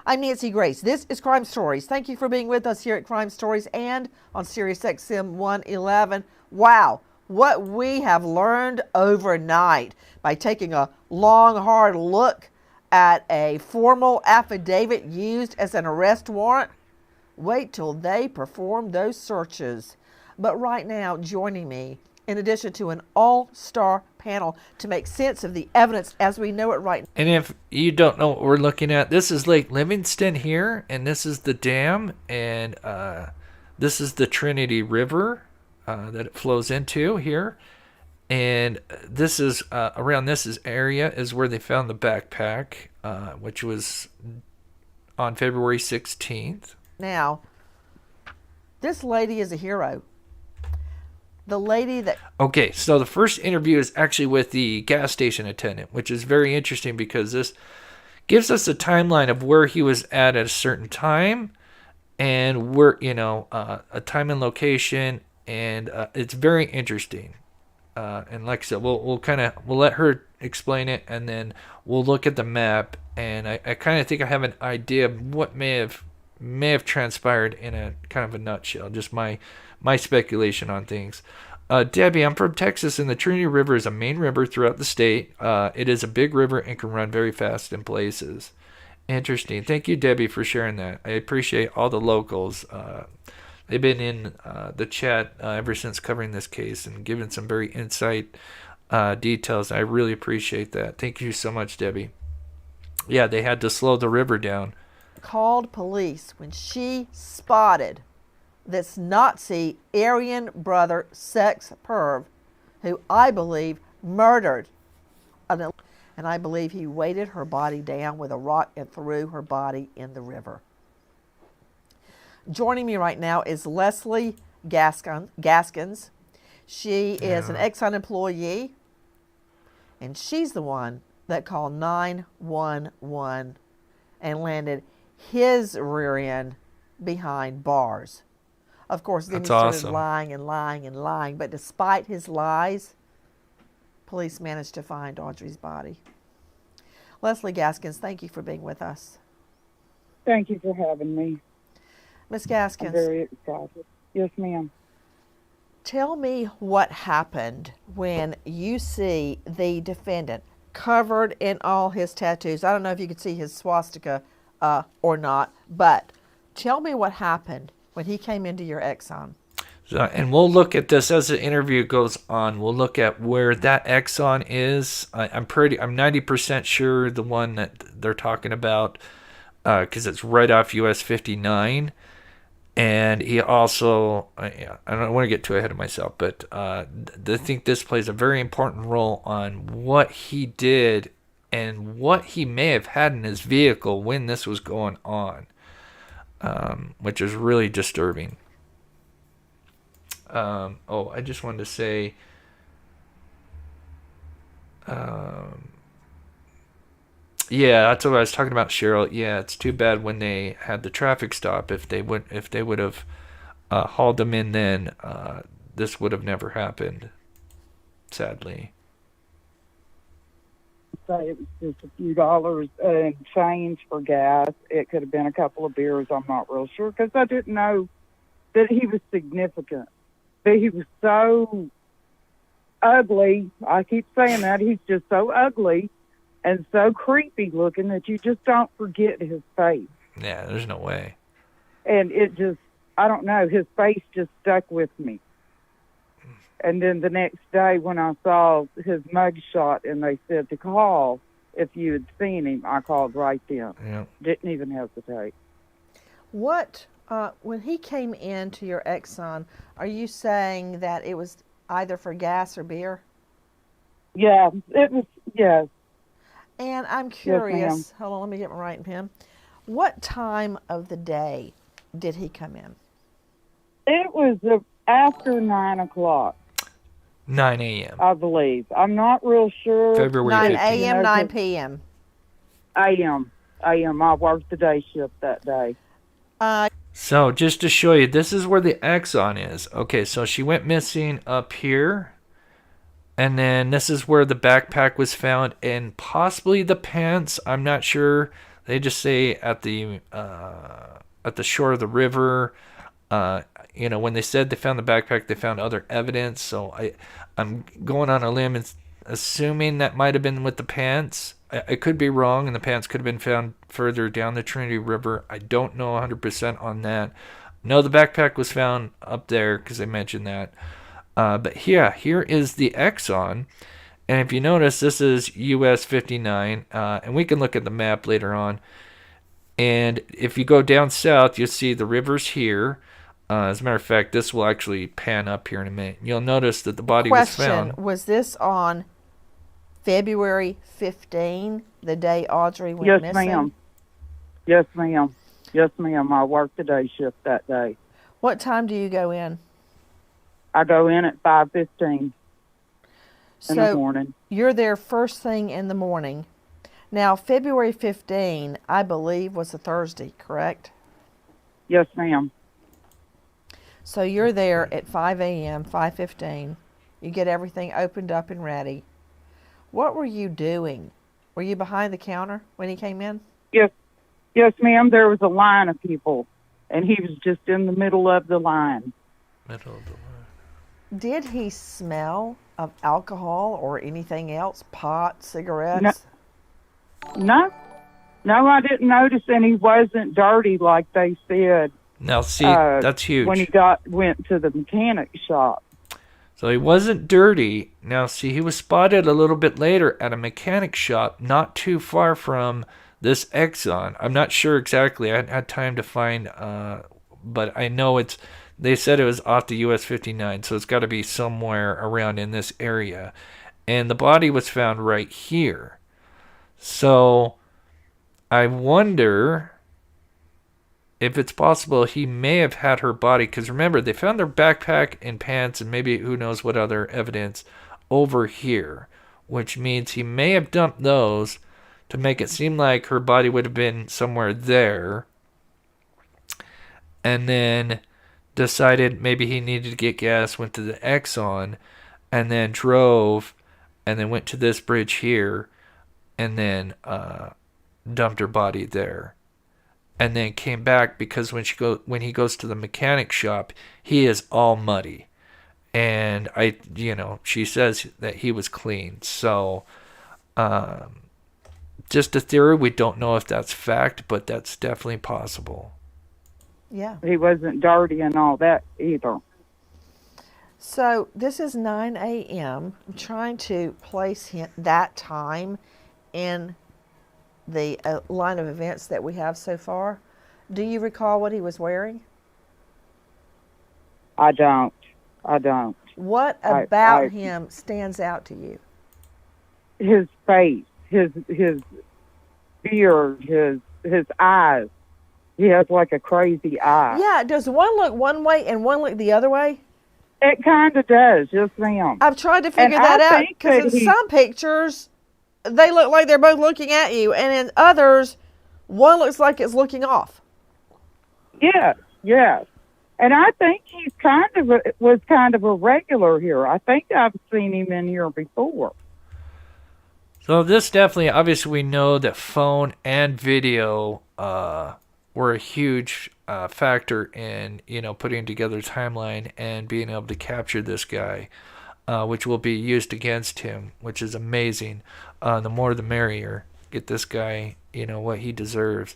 [SPEAKER 11] I'm Nancy Grace. This is Crime Stories. Thank you for being with us here at Crime Stories and on SiriusXM 111. Wow, what we have learned overnight by taking a long, hard look at a formal affidavit used as an arrest warrant. Wait till they perform those searches. But right now, joining me, in addition to an all-star panel to make sense of the evidence as we know it right now.
[SPEAKER 1] And if you don't know what we're looking at, this is Lake Livingston here, and this is the dam, and this is the Trinity River that it flows into here. And this is, around this area is where they found the backpack, which was on February 16th.
[SPEAKER 11] Now, this lady is a hero. The lady that...
[SPEAKER 1] Okay, so the first interview is actually with the gas station attendant, which is very interesting because this gives us a timeline of where he was at a certain time and where, a time and location, and it's very interesting. And like I said, we'll let her explain it, and then we'll look at the map, and I kind of think I have an idea of what may have transpired in a kind of a nutshell, just my speculation on things. Debbie, I'm from Texas, and the Trinity River is a main river throughout the state. It is a big river and can run very fast in places. Interesting. Thank you, Debbie, for sharing that. I appreciate all the locals. They've been in the chat ever since covering this case and giving some very insight details. I really appreciate that. Thank you so much, Debbie. Yeah, they had to slow the river down.
[SPEAKER 11] Called police when she spotted this Nazi Aryan brother sex perv who I believe murdered and I believe he weighted her body down with a rock and threw her body in the river. Joining me right now is Leslie Gaskins. She is an Exxon employee, and she's the one that called 911 and landed his rear end behind bars. Of course, then he started lying and lying and lying, but despite his lies, police managed to find Audrey's body. Leslie Gaskins, thank you for being with us.
[SPEAKER 12] Thank you for having me.
[SPEAKER 11] Ms. Gaskins.
[SPEAKER 12] I'm very excited. Yes, ma'am.
[SPEAKER 11] Tell me what happened when you see the defendant covered in all his tattoos. I don't know if you could see his swastika or not, but tell me what happened when he came into your Exxon.
[SPEAKER 1] So, and we'll look at this as the interview goes on. We'll look at where that Exxon is. I'm 90% sure the one that they're talking about, because it's right off US 59. And he also, I don't want to get too ahead of myself, but I think this plays a very important role on what he did and what he may have had in his vehicle when this was going on, which is really disturbing. I just wanted to say, yeah, that's what I was talking about, Cheryl. Yeah, it's too bad when they had the traffic stop. If they would have hauled them in then, this would have never happened, sadly.
[SPEAKER 12] Say it was just a few dollars and change for gas. It could have been a couple of beers. I'm not real sure because I didn't know that he was significant. But he was so ugly. I keep saying that. He's just so ugly and so creepy looking that you just don't forget his face.
[SPEAKER 1] Yeah, there's no way.
[SPEAKER 12] And it just, I don't know, his face just stuck with me. And then the next day when I saw his mugshot and they said to call if you had seen him, I called right then.
[SPEAKER 1] Yeah.
[SPEAKER 12] Didn't even hesitate.
[SPEAKER 11] What, when he came into your Exxon, are you saying that it was either for gas or beer?
[SPEAKER 12] Yeah, it was, yes.
[SPEAKER 11] And I'm
[SPEAKER 12] Yes,
[SPEAKER 11] curious,
[SPEAKER 12] ma'am.
[SPEAKER 11] hold on, let me get my writing pen. What time of the day did he come in?
[SPEAKER 12] It was after 9 o'clock.
[SPEAKER 1] 9 a.m.
[SPEAKER 12] I believe. I'm not real sure.
[SPEAKER 1] February
[SPEAKER 11] 9
[SPEAKER 1] 15th.
[SPEAKER 11] a.m., 9 p.m.
[SPEAKER 12] A.M. I worked the day shift that day.
[SPEAKER 1] So just to show you, this is where the Exxon is. Okay, so she went missing up here. And then this is where the backpack was found and possibly the pants. I'm not sure. They just say at the shore of the river. When they said they found the backpack, they found other evidence. So I'm going on a limb and assuming that might have been with the pants. I could be wrong, and the pants could have been found further down the Trinity River. I don't know 100% on that. No, the backpack was found up there because they mentioned that. But yeah, here is the Exxon. And if you notice, this is US 59. And we can look at the map later on. And if you go down south, you'll see the river's here. As a matter of fact, this will actually pan up here in a minute. You'll notice that the body was found.
[SPEAKER 11] Was this on February 15, the day Audrey went
[SPEAKER 12] Yes,
[SPEAKER 11] missing?
[SPEAKER 12] ma'am. Yes, ma'am. Yes, ma'am. I worked the day shift that day.
[SPEAKER 11] What time do you go in?
[SPEAKER 12] I go in at 5:15 in the morning.
[SPEAKER 11] You're there first thing in the morning. Now, February 15, I believe, was a Thursday, correct?
[SPEAKER 12] Yes, ma'am.
[SPEAKER 11] So you're there at 5 a.m., 5:15. You get everything opened up and ready. What were you doing? Were you behind the counter when he came in?
[SPEAKER 12] Yes, ma'am. There was a line of people, and he was just in the middle of the line.
[SPEAKER 1] Middle of the line.
[SPEAKER 11] Did he smell of alcohol or anything else? Pot, cigarettes?
[SPEAKER 12] No, I didn't notice, and he wasn't dirty like they said.
[SPEAKER 1] Now, see, that's huge.
[SPEAKER 12] When he went to the mechanic shop.
[SPEAKER 1] So he wasn't dirty. Now, see, he was spotted a little bit later at a mechanic shop not too far from this Exxon. I'm not sure exactly. I hadn't had time to find, but I know they said it was off the US 59, so it's got to be somewhere around in this area. And the body was found right here. So I wonder if it's possible he may have had her body, because remember, they found their backpack and pants and maybe who knows what other evidence over here, which means he may have dumped those to make it seem like her body would have been somewhere there, and then decided maybe he needed to get gas, went to the Exxon, and then drove, and then went to this bridge here, and then dumped her body there. And then came back because when he goes to the mechanic shop, he is all muddy, and she says that he was clean. So, just a theory. We don't know if that's fact, but that's definitely possible.
[SPEAKER 11] Yeah.
[SPEAKER 12] He wasn't dirty and all that either.
[SPEAKER 11] So this is 9 a.m. I'm trying to place that time in the line of events that we have so far. Do you recall what he was wearing?
[SPEAKER 12] I don't.
[SPEAKER 11] What about him stands out to you?
[SPEAKER 12] His face. his beard, his eyes. He has like a crazy eye.
[SPEAKER 11] Yeah, does one look one way and one look the other way?
[SPEAKER 12] It kind of does, yes, ma'am.
[SPEAKER 11] I've tried to figure that out because in some pictures, they look like they're both looking at you, and in others, one looks like it's looking off.
[SPEAKER 12] Yes, yes. And I think he's was kind of a regular here. I think I've seen him in here before.
[SPEAKER 1] So this definitely, obviously, we know that phone and video were a huge factor in, putting together a timeline and being able to capture this guy, which will be used against him, which is amazing. The more the merrier. Get this guy, what he deserves.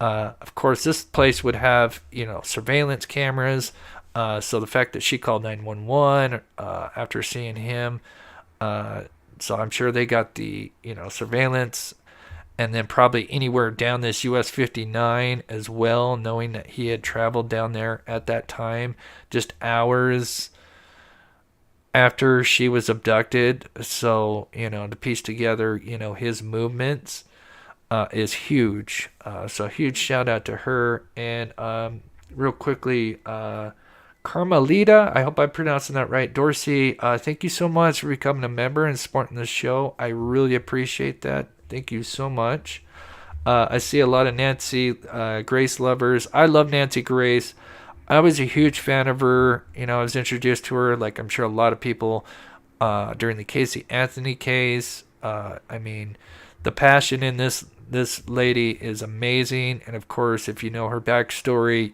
[SPEAKER 1] Of course, this place would have, surveillance cameras. So the fact that she called 911 after seeing him, so I'm sure they got the, surveillance, and then probably anywhere down this US 59 as well, knowing that he had traveled down there at that time, just hours after she was abducted. So, to piece together, his movements is huge. So huge shout out to her. And real quickly, Carmelita, I hope I'm pronouncing that right. Dorsey, thank you so much for becoming a member and supporting the show. I really appreciate that. Thank you so much. I see a lot of Nancy Grace lovers. I love Nancy Grace. I was a huge fan of her. I was introduced to her, like I'm sure a lot of people, during the Casey Anthony case. I mean, the passion in this lady is amazing. And of course, if you know her backstory,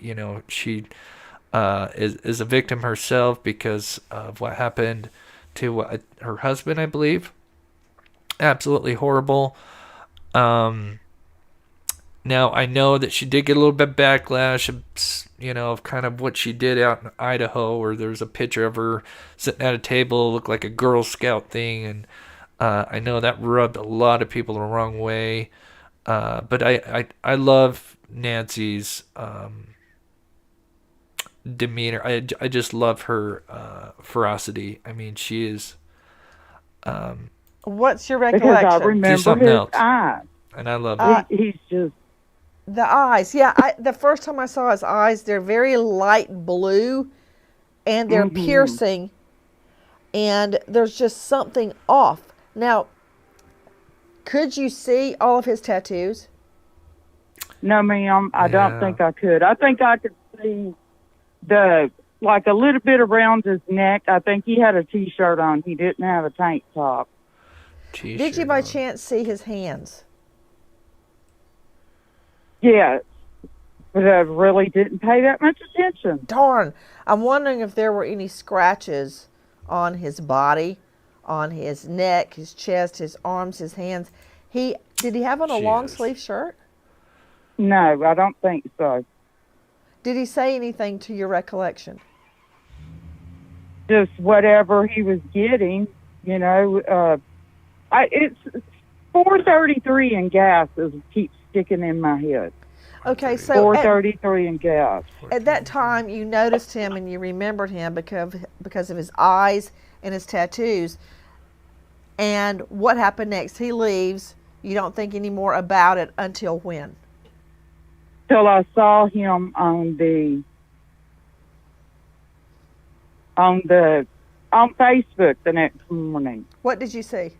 [SPEAKER 1] she is a victim herself because of what happened to her husband, I believe. Absolutely horrible. Now, I know that she did get a little bit backlash, of kind of what she did out in Idaho, where there was a picture of her sitting at a table, looked like a Girl Scout thing, and I know that rubbed a lot of people the wrong way. But I love Nancy's demeanor. I just love her ferocity. I mean, she is...
[SPEAKER 11] What's your
[SPEAKER 12] Because
[SPEAKER 11] recollection?
[SPEAKER 12] I remember his eyes.
[SPEAKER 1] And I love it.
[SPEAKER 12] He's just...
[SPEAKER 11] The eyes, yeah. The first time I saw his eyes, they're very light blue, and they're piercing, and there's just something off. Now, could you see all of his tattoos?
[SPEAKER 12] No, ma'am. I don't think I could. I think I could see a little bit around his neck. I think he had a T-shirt on. He didn't have a tank top.
[SPEAKER 11] Did you by chance see his hands?
[SPEAKER 12] Yes, but I really didn't pay that much attention.
[SPEAKER 11] Darn. I'm wondering if there were any scratches on his body, on his neck, his chest, his arms, his hands. Did he have on a long sleeve shirt?
[SPEAKER 12] No, I don't think so.
[SPEAKER 11] Did he say anything to your recollection?
[SPEAKER 12] Just whatever he was getting, it's 433 in gas keeps sticking in my head.
[SPEAKER 11] Okay, so
[SPEAKER 12] 433 in gas.
[SPEAKER 11] At that time, you noticed him and you remembered him because of his eyes and his tattoos. And what happened next? He leaves. You don't think any more about it until when?
[SPEAKER 12] Till I saw him on Facebook the next morning.
[SPEAKER 11] What did you see?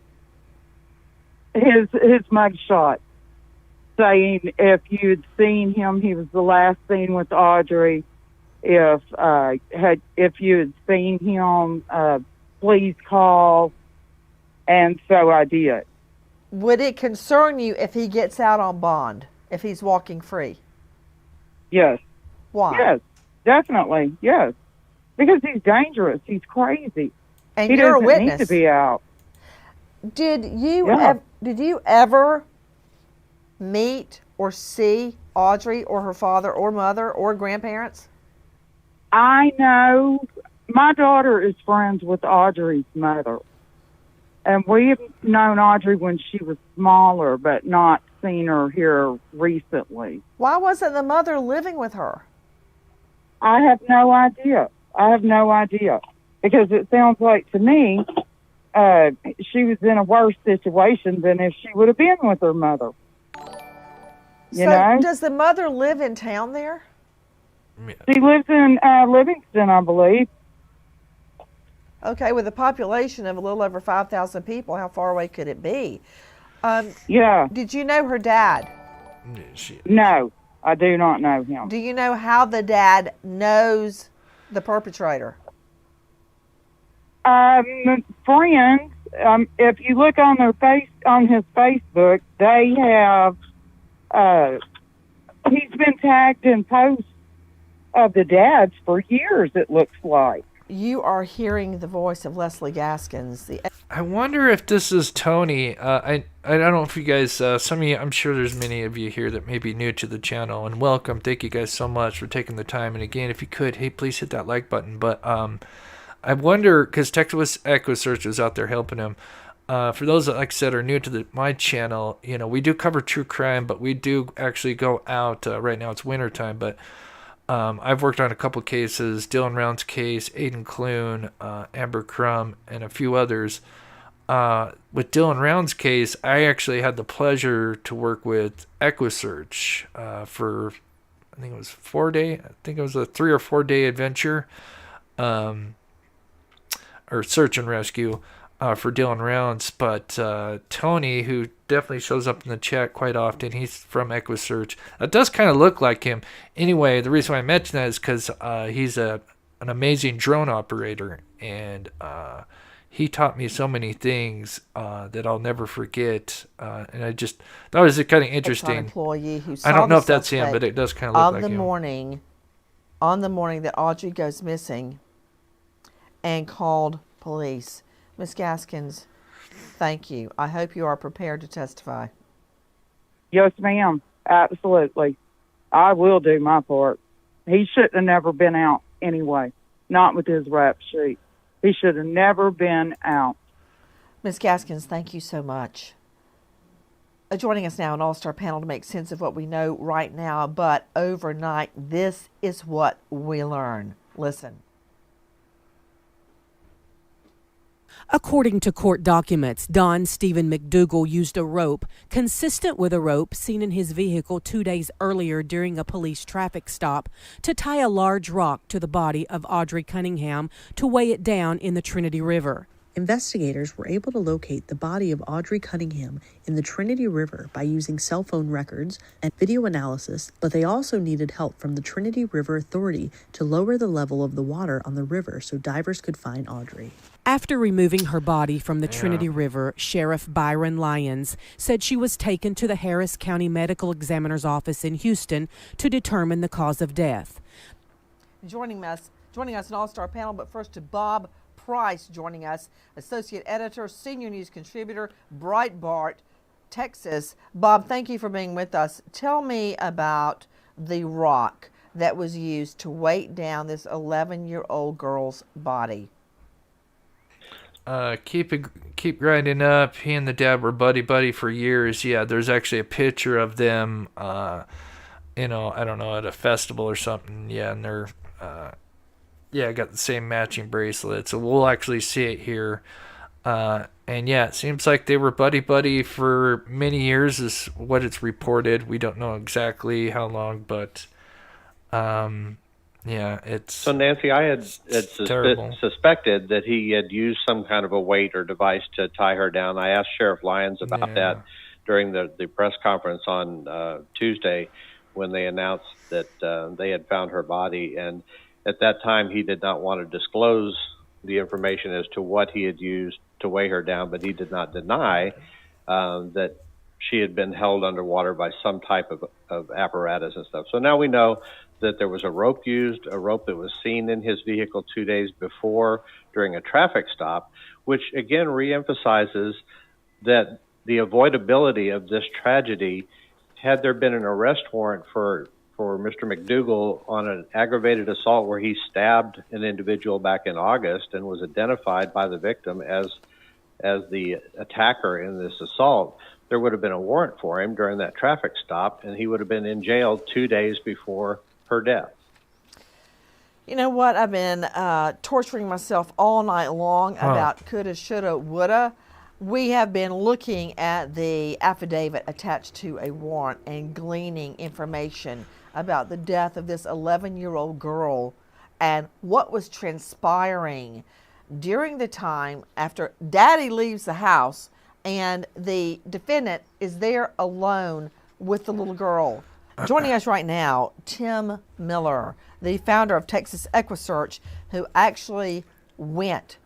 [SPEAKER 12] His mugshot, saying if you'd seen him, he was the last seen with Audrey. If you had seen him, please call. And so I did.
[SPEAKER 11] Would it concern you if he gets out on bond, if he's walking free?
[SPEAKER 12] Yes.
[SPEAKER 11] Why?
[SPEAKER 12] Yes, definitely. Yes, because he's dangerous. He's crazy.
[SPEAKER 11] And
[SPEAKER 12] he
[SPEAKER 11] you're a
[SPEAKER 12] doesn't
[SPEAKER 11] witness.
[SPEAKER 12] need to be out.
[SPEAKER 11] Did you ever meet or see Audrey or her father or mother or grandparents?
[SPEAKER 12] I know my daughter is friends with Audrey's mother. And we've known Audrey when she was smaller, but not seen her here recently.
[SPEAKER 11] Why wasn't the mother living with her?
[SPEAKER 12] I have no idea. Because it sounds like to me, she was in a worse situation than if she would have been with her mother. You know?
[SPEAKER 11] Does the mother live in town there?
[SPEAKER 12] She lives in Livingston, I believe.
[SPEAKER 11] Okay, with a population of a little over 5,000 people, how far away could it be?
[SPEAKER 12] Yeah.
[SPEAKER 11] Did you know her dad?
[SPEAKER 12] No, I do not know him.
[SPEAKER 11] Do you know how the dad knows the perpetrator?
[SPEAKER 12] Friends. If you look on his Facebook, they have. He's been tagged in posts of the dads for years. It looks like.
[SPEAKER 11] You are hearing the voice of Leslie Gaskins.
[SPEAKER 1] I wonder if this is Tony. I don't know if you guys, some of you, I'm sure there's many of you here that may be new to the channel, and welcome. Thank you guys so much for taking the time. And again, if you could, hey, please hit that like button. But I wonder, because Texas EquiSearch is out there helping him. For those that, like I said, are new to my channel, you know, we do cover true crime, but we do actually go out. Right now it's wintertime, but I've worked on a couple cases, Dylan Round's case, Aiden Clune, Amber Crum, and a few others. With Dylan Round's case, I actually had the pleasure to work with EquiSearch for, I think it was 4 day. I think it was a 3 or 4 day adventure, or search and rescue for Dylan Rounds. But Tony, who definitely shows up in the chat quite often, he's from EquiSearch. It does kind of look like him. Anyway, the reason why I mention that is because he's an amazing drone operator, and he taught me so many things that I'll never forget. And I just thought it was kind of interesting.
[SPEAKER 11] Employee who saw
[SPEAKER 1] I don't know
[SPEAKER 11] the
[SPEAKER 1] if that's him, but it does kind of look like him.
[SPEAKER 11] On the morning that Audrey goes missing, and called police. Miss Gaskins, thank you. I hope you are prepared to testify.
[SPEAKER 12] Yes, ma'am. Absolutely. I will do my part. He shouldn't have never been out anyway. Not with his rap sheet. He should have never been out.
[SPEAKER 11] Miss Gaskins, thank you so much. Joining us now, an all-star panel to make sense of what we know right now, but overnight, this is what we learn. Listen.
[SPEAKER 13] According to court documents, Don Steven Mcdougal used a rope consistent with a rope seen in his vehicle 2 days earlier during a police traffic stop to tie a large rock to the body of Audrii Cunningham to weigh it down in the Trinity River.
[SPEAKER 14] Investigators were able to locate the body of Audrii Cunningham in the Trinity River by using cell phone records and video analysis, but they also needed help from the Trinity River Authority to lower the level of the water on the river so divers could find Audrey.
[SPEAKER 13] After removing her body from the Trinity River, Sheriff Byron Lyons said she was taken to the Harris County Medical Examiner's office in Houston to determine the cause of death.
[SPEAKER 11] Joining us an all-star panel, but first to Bob Price joining us, Associate Editor, Senior News Contributor, Breitbart, Texas. Bob, thank you for being with us. Tell me about the rock that was used to weight down this 11-year-old girl's body.
[SPEAKER 1] Keep grinding up. He and the dad were buddy for years. Yeah, there's actually a picture of them, I don't know, at a festival or something. Yeah, and they're, got the same matching bracelet. So we'll actually see it here. And yeah, it seems like they were buddy for many years is what it's reported. We don't know exactly how long, but it's
[SPEAKER 15] so Nancy, I had suspected that he had used some kind of a weight or device to tie her down. I asked Sheriff Lyons about that during the press conference on Tuesday when they announced that they had found her body, and at that time he did not want to disclose the information as to what he had used to weigh her down, but he did not deny that she had been held underwater by some type of apparatus and stuff. So now we know that there was a rope used, a rope that was seen in his vehicle 2 days before during a traffic stop, which again reemphasizes that the avoidability of this tragedy, had there been an arrest warrant for Mr. Mcdougal on an aggravated assault where he stabbed an individual back in August and was identified by the victim as the attacker in this assault, there would have been a warrant for him during that traffic stop, and he would have been in jail 2 days before her death.
[SPEAKER 11] You know what? I've been torturing myself all night long about coulda, shoulda, woulda. We have been looking at the affidavit attached to a warrant and gleaning information about the death of this 11-year-old girl and what was transpiring during the time after Daddy leaves the house and the defendant is there alone with the little girl. Joining us right now, Tim Miller, the founder of Texas EquiSearch, who actually went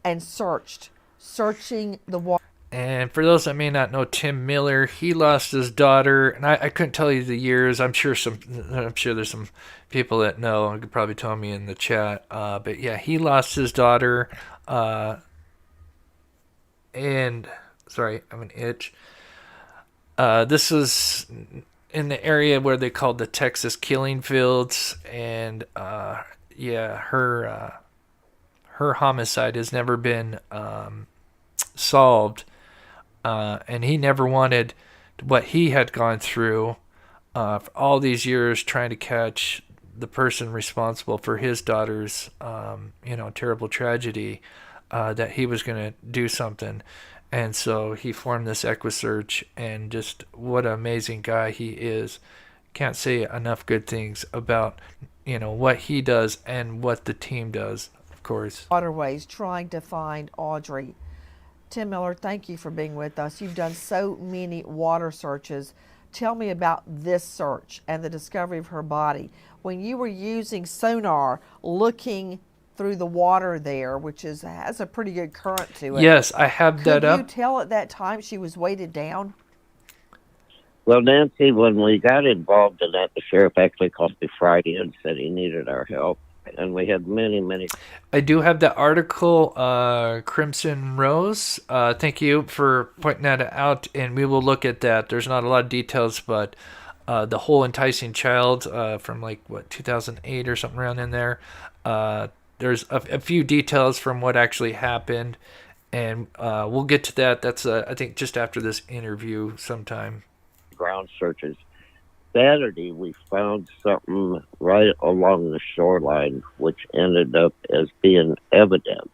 [SPEAKER 11] and searching the water.
[SPEAKER 1] And for those that may not know Tim Miller, he lost his daughter, and I couldn't tell you the years. I'm sure there's some people that know and could probably tell me in the chat. But yeah, he lost his daughter. And sorry, I'm an itch. This was in the area where they called the Texas Killing Fields, and yeah, her homicide has never been solved, and he never wanted what he had gone through for all these years trying to catch the person responsible for his daughter's terrible tragedy, that he was going to do something. And so he formed this EquiSearch, and just what an amazing guy he is. Can't say enough good things about, what he does and what the team does, of course.
[SPEAKER 11] Waterways trying to find Audrii. Tim Miller, thank you for being with us. You've done so many water searches. Tell me about this search and the discovery of her body. When you were using sonar, looking through the water there, which has a pretty good current to it.
[SPEAKER 1] Yes, I have that up.
[SPEAKER 11] Could you tell at that time she was weighted down?
[SPEAKER 16] Well, Nancy, when we got involved in that, the sheriff actually called me Friday and said he needed our help. And we had many.
[SPEAKER 1] I do have the article, Crimson Rose. Thank you for pointing that out, and we will look at that. There's not a lot of details, but the whole enticing child from 2008 or something around in there. There's a few details from what actually happened, and we'll get to that. That's, I think, just after this interview sometime.
[SPEAKER 16] Ground searches. Saturday, we found something right along the shoreline, which ended up as being evidence.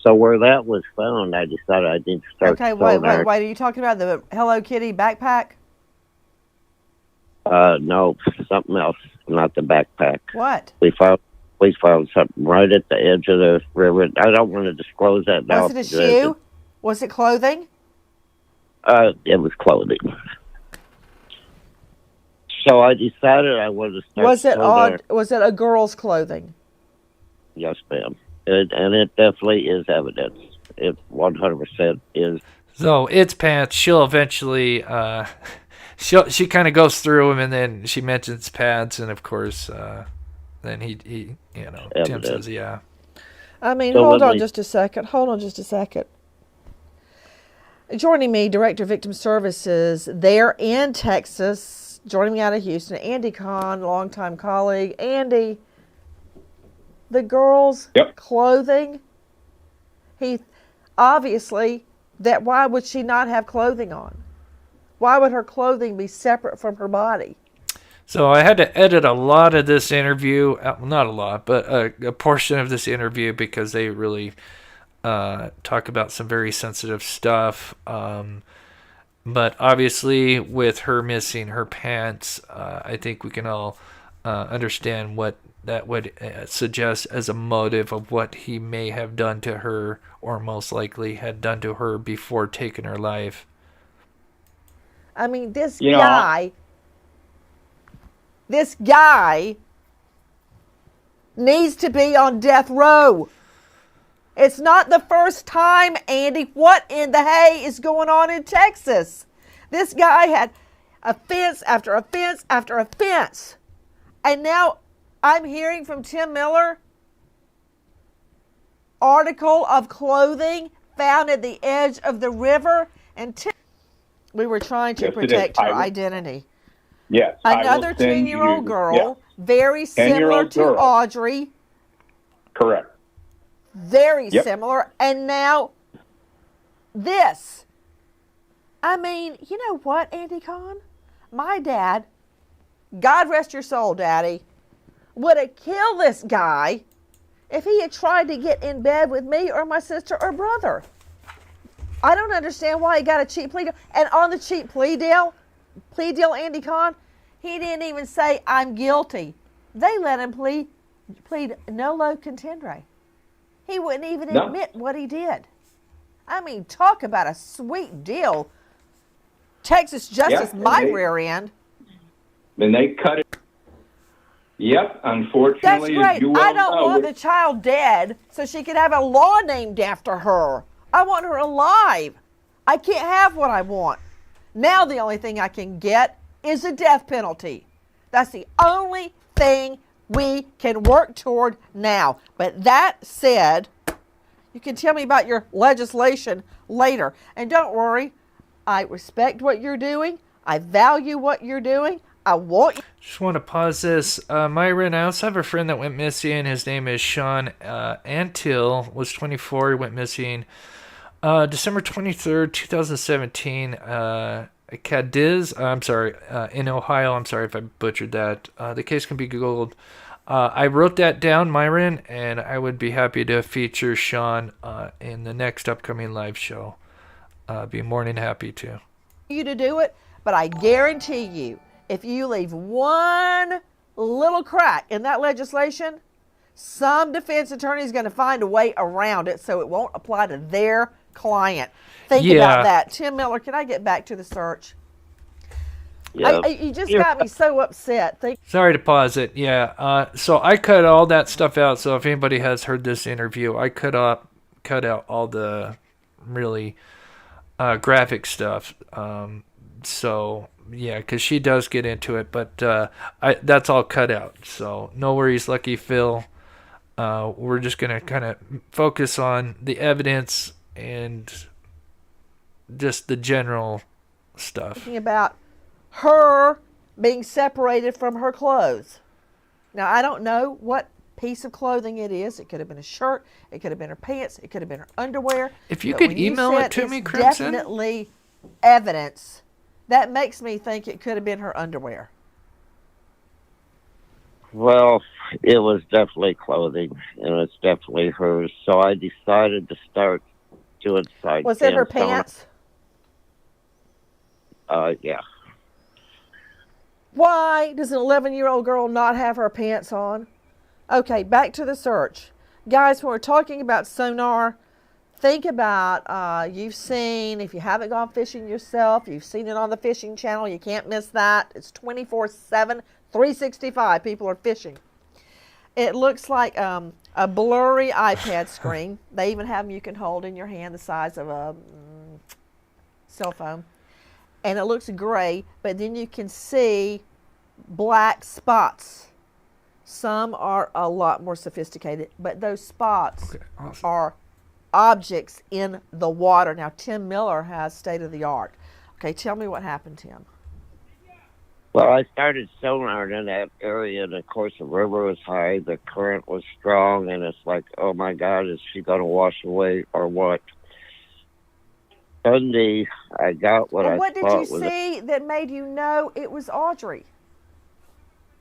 [SPEAKER 16] So where that was found, I decided I need to start.
[SPEAKER 11] Okay, wait. Are you talking about the Hello Kitty backpack?
[SPEAKER 16] No, something else, not the backpack.
[SPEAKER 11] What?
[SPEAKER 16] We found something right at the edge of the river. I don't want to disclose that now.
[SPEAKER 11] Was it a shoe? Was it clothing?
[SPEAKER 16] It was clothing. So I decided I wanted to start.
[SPEAKER 11] Was it a girl's clothing?
[SPEAKER 16] Yes, ma'am. And it definitely is evidence. It 100% is.
[SPEAKER 1] So it's pants. She'll eventually, she kind of goes through them, and then she mentions pants, and of course, then he Tim says, yeah.
[SPEAKER 11] I mean, hold on just a second. Joining me, Director of Victim Services there in Texas. Joining me out of Houston, Andy Kahn, longtime colleague. Andy, the girl's clothing, why would she not have clothing on? Why would her clothing be separate from her body?
[SPEAKER 1] So I had to edit a lot of this interview, not a lot, but a portion of this interview, because they really talk about some very sensitive stuff. But obviously, with her missing her pants, I think we can all understand what that would suggest as a motive of what he may have done to her, or most likely had done to her before taking her life.
[SPEAKER 11] I mean, this guy needs to be on death row. It's not the first time, Andy. What in the hay is going on in Texas? This guy had offense after offense after offense. And now I'm hearing from Tim Miller, article of clothing found at the edge of the river. And we were trying to protect her identity.
[SPEAKER 17] Yes.
[SPEAKER 11] Another 10-year-old girl, very similar to Audrii.
[SPEAKER 17] Correct.
[SPEAKER 11] Very similar. And now this. I mean, you know what, Andy Kahn? My dad, God rest your soul, Daddy, would have killed this guy if he had tried to get in bed with me or my sister or brother. I don't understand why he got a cheap plea deal. And on the cheap plea deal, Andy Kahn, he didn't even say, I'm guilty. They let him plead nolo contendere. He wouldn't even admit what he did. I mean, talk about a sweet deal. Texas justice, rear end.
[SPEAKER 17] And they cut it. Yep, unfortunately,
[SPEAKER 11] That's great.
[SPEAKER 17] as you well
[SPEAKER 11] I don't
[SPEAKER 17] know,
[SPEAKER 11] want the child dead so she could have a law named after her. I want her alive. I can't have what I want. Now the only thing I can get is a death penalty. That's the only thing we can work toward now. But that said, you can tell me about your legislation later. And don't worry, I respect what you're doing. I value what you're doing. I want you.
[SPEAKER 1] Just want to pause this. Myron, I also have a friend that went missing. His name is Sean Antill, was 24. He went missing December 23rd, 2017. Cadiz, in Ohio. I'm sorry if I butchered that. The case can be Googled. I wrote that down, Myron, and I would be happy to feature Sean in the next upcoming live show. Be more than happy to.
[SPEAKER 11] You to do it, but I guarantee you, if you leave one little crack in that legislation, some defense attorney is going to find a way around it so it won't apply to their client. Think about that. Tim Miller, can I get back to the search?
[SPEAKER 16] Yeah.
[SPEAKER 11] You just got me so upset.
[SPEAKER 1] Sorry to pause it. Yeah. So I cut all that stuff out. So if anybody has heard this interview, I cut out all the really graphic stuff. So yeah, because she does get into it, but that's all cut out. So no worries, Lucky Phil. We're just gonna kind of focus on the evidence and just the general stuff.
[SPEAKER 11] Thinking about her being separated from her clothes. Now, I don't know what piece of clothing it is. It could have been a shirt. It could have been her pants. It could have been her underwear.
[SPEAKER 1] If you could email it to me, Crimson.
[SPEAKER 11] Definitely evidence. That makes me think it could have been her underwear.
[SPEAKER 16] Well, it was definitely clothing, and it's definitely hers. So I decided to start doing side.
[SPEAKER 11] Was it her pants?
[SPEAKER 16] Yeah.
[SPEAKER 11] Why does an 11-year-old girl not have her pants on? Okay, back to the search. Guys, when we're talking about sonar, think about, you've seen, if you haven't gone fishing yourself, you've seen it on the fishing channel. You can't miss that. It's 24/7, 365. People are fishing. It looks like a blurry iPad screen. They even have them you can hold in your hand the size of a cell phone. And it looks gray, but then you can see black spots. Some are a lot more sophisticated, but those spots are objects in the water. Now, Tim Miller has state of the art. Okay, tell me what happened, Tim.
[SPEAKER 16] Well, I started sonar in that area, and of course the river was high, the current was strong, and it's like, oh my God, is she going to wash away or what? Sunday, I got what I thought was...
[SPEAKER 11] What did you see that made you know it was Audrii?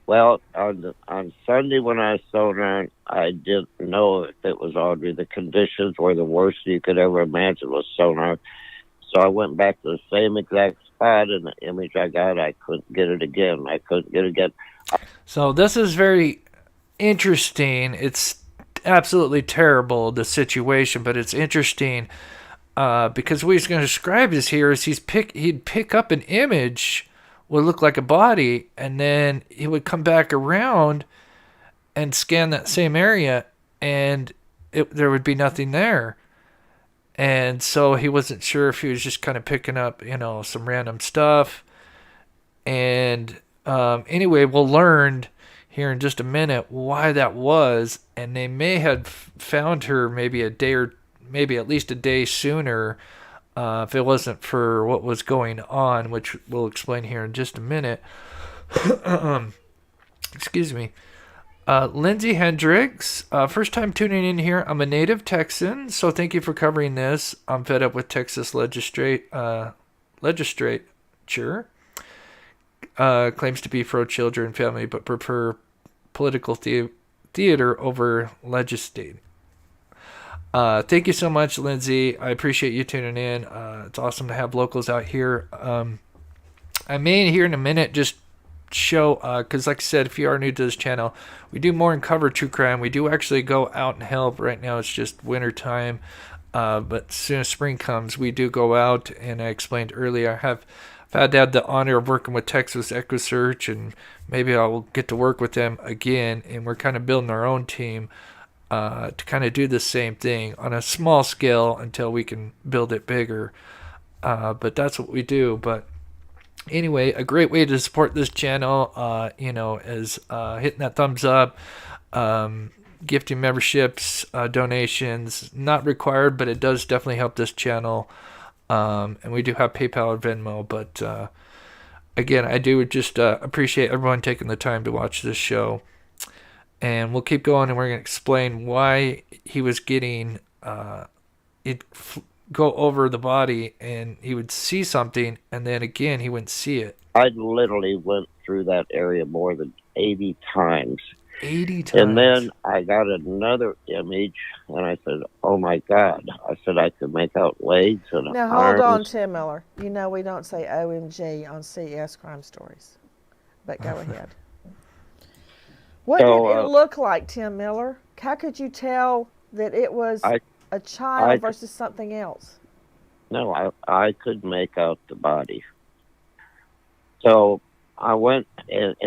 [SPEAKER 16] Well, on Sunday when I sonar, I didn't know if it was Audrii. The conditions were the worst you could ever imagine with sonar. So I went back to the same exact spot, and the image I got, I couldn't get it again.
[SPEAKER 1] So this is very interesting. It's absolutely terrible, the situation, but it's interesting because what he's going to describe is here is he'd pick up an image, would look like a body, and then he would come back around and scan that same area, and there would be nothing there. And so he wasn't sure if he was just kind of picking up, some random stuff. And anyway, we'll learn here in just a minute why that was. And they may have found her maybe at least a day sooner if it wasn't for what was going on, which we'll explain here in just a minute. Excuse me. Lindsay Hendricks, first time tuning in here. I'm a native Texan, so thank you for covering this. I'm fed up with Texas legislature. Claims to be pro-children family, but prefer political theater over legislating. Thank you so much, Lindsay. I appreciate you tuning in. It's awesome to have locals out here. I may here in a minute just show, because like I said, if you are new to this channel, we do more and cover true crime. We do actually go out and help. Right now it's just winter time, but as soon as spring comes, we do go out. And I explained earlier, I've had the honor of working with Texas EquiSearch, and maybe I will get to work with them again. And we're kind of building our own team to kind of do the same thing on a small scale until we can build it bigger. But that's what we do. But anyway, a great way to support this channel, is hitting that thumbs up, gifting memberships, donations, not required, but it does definitely help this channel. And we do have PayPal and Venmo, but again, I do just appreciate everyone taking the time to watch this show. And we'll keep going, and we're going to explain why he was getting go over the body, and he would see something, and then again he wouldn't see it.
[SPEAKER 16] I literally went through that area more than 80 times.
[SPEAKER 1] 80 times.
[SPEAKER 16] And then I got another image, and I said, oh my God. I said I could make out legs and
[SPEAKER 11] now
[SPEAKER 16] arms.
[SPEAKER 11] hold on, Tim Miller. You know we don't say OMG on CES Crime Stories, but go ahead. What did it look like, Tim Miller? How could you tell that it was a child versus something else?
[SPEAKER 16] No, I could make out the body. So I went,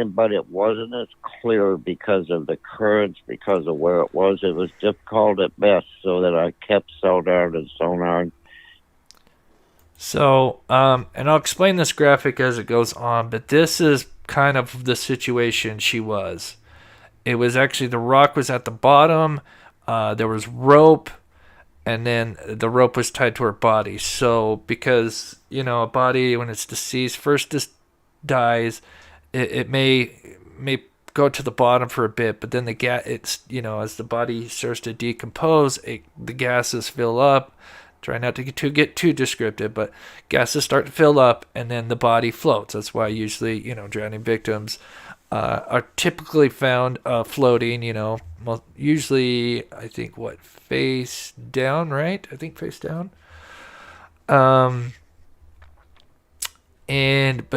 [SPEAKER 16] but it wasn't as clear because of the currents, because of where it was. It was difficult at best, so that I kept sonar and sonar.
[SPEAKER 1] So, and I'll explain this graphic as it goes on, but this is kind of the situation she was. It was actually, the rock was at the bottom, there was rope, and then the rope was tied to her body. So, because, a body, when it's deceased, first dies, it may go to the bottom for a bit, but then as the body starts to decompose, the gases fill up. Try not to get too descriptive, but gases start to fill up, and then the body floats. That's why usually, drowning victims are typically found floating, usually, I think, face down, right? I think face down. But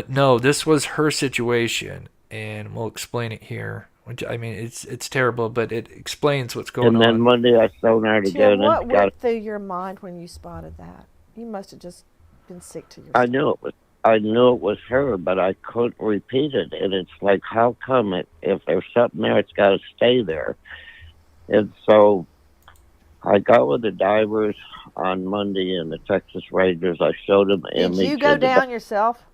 [SPEAKER 1] no, this was her situation, and we'll explain it here. Which, I mean, it's terrible, but it explains what's going on.
[SPEAKER 16] And then Monday I sonared again.
[SPEAKER 11] Tim, what went through your mind when you spotted that? You must have just been sick to yourself.
[SPEAKER 16] I knew it was her, but I couldn't repeat it. And it's like, how come if there's something there, it's got to stay there? And so I got with the divers on Monday and the Texas Rangers. I showed them the image.
[SPEAKER 11] Did you go down yourself?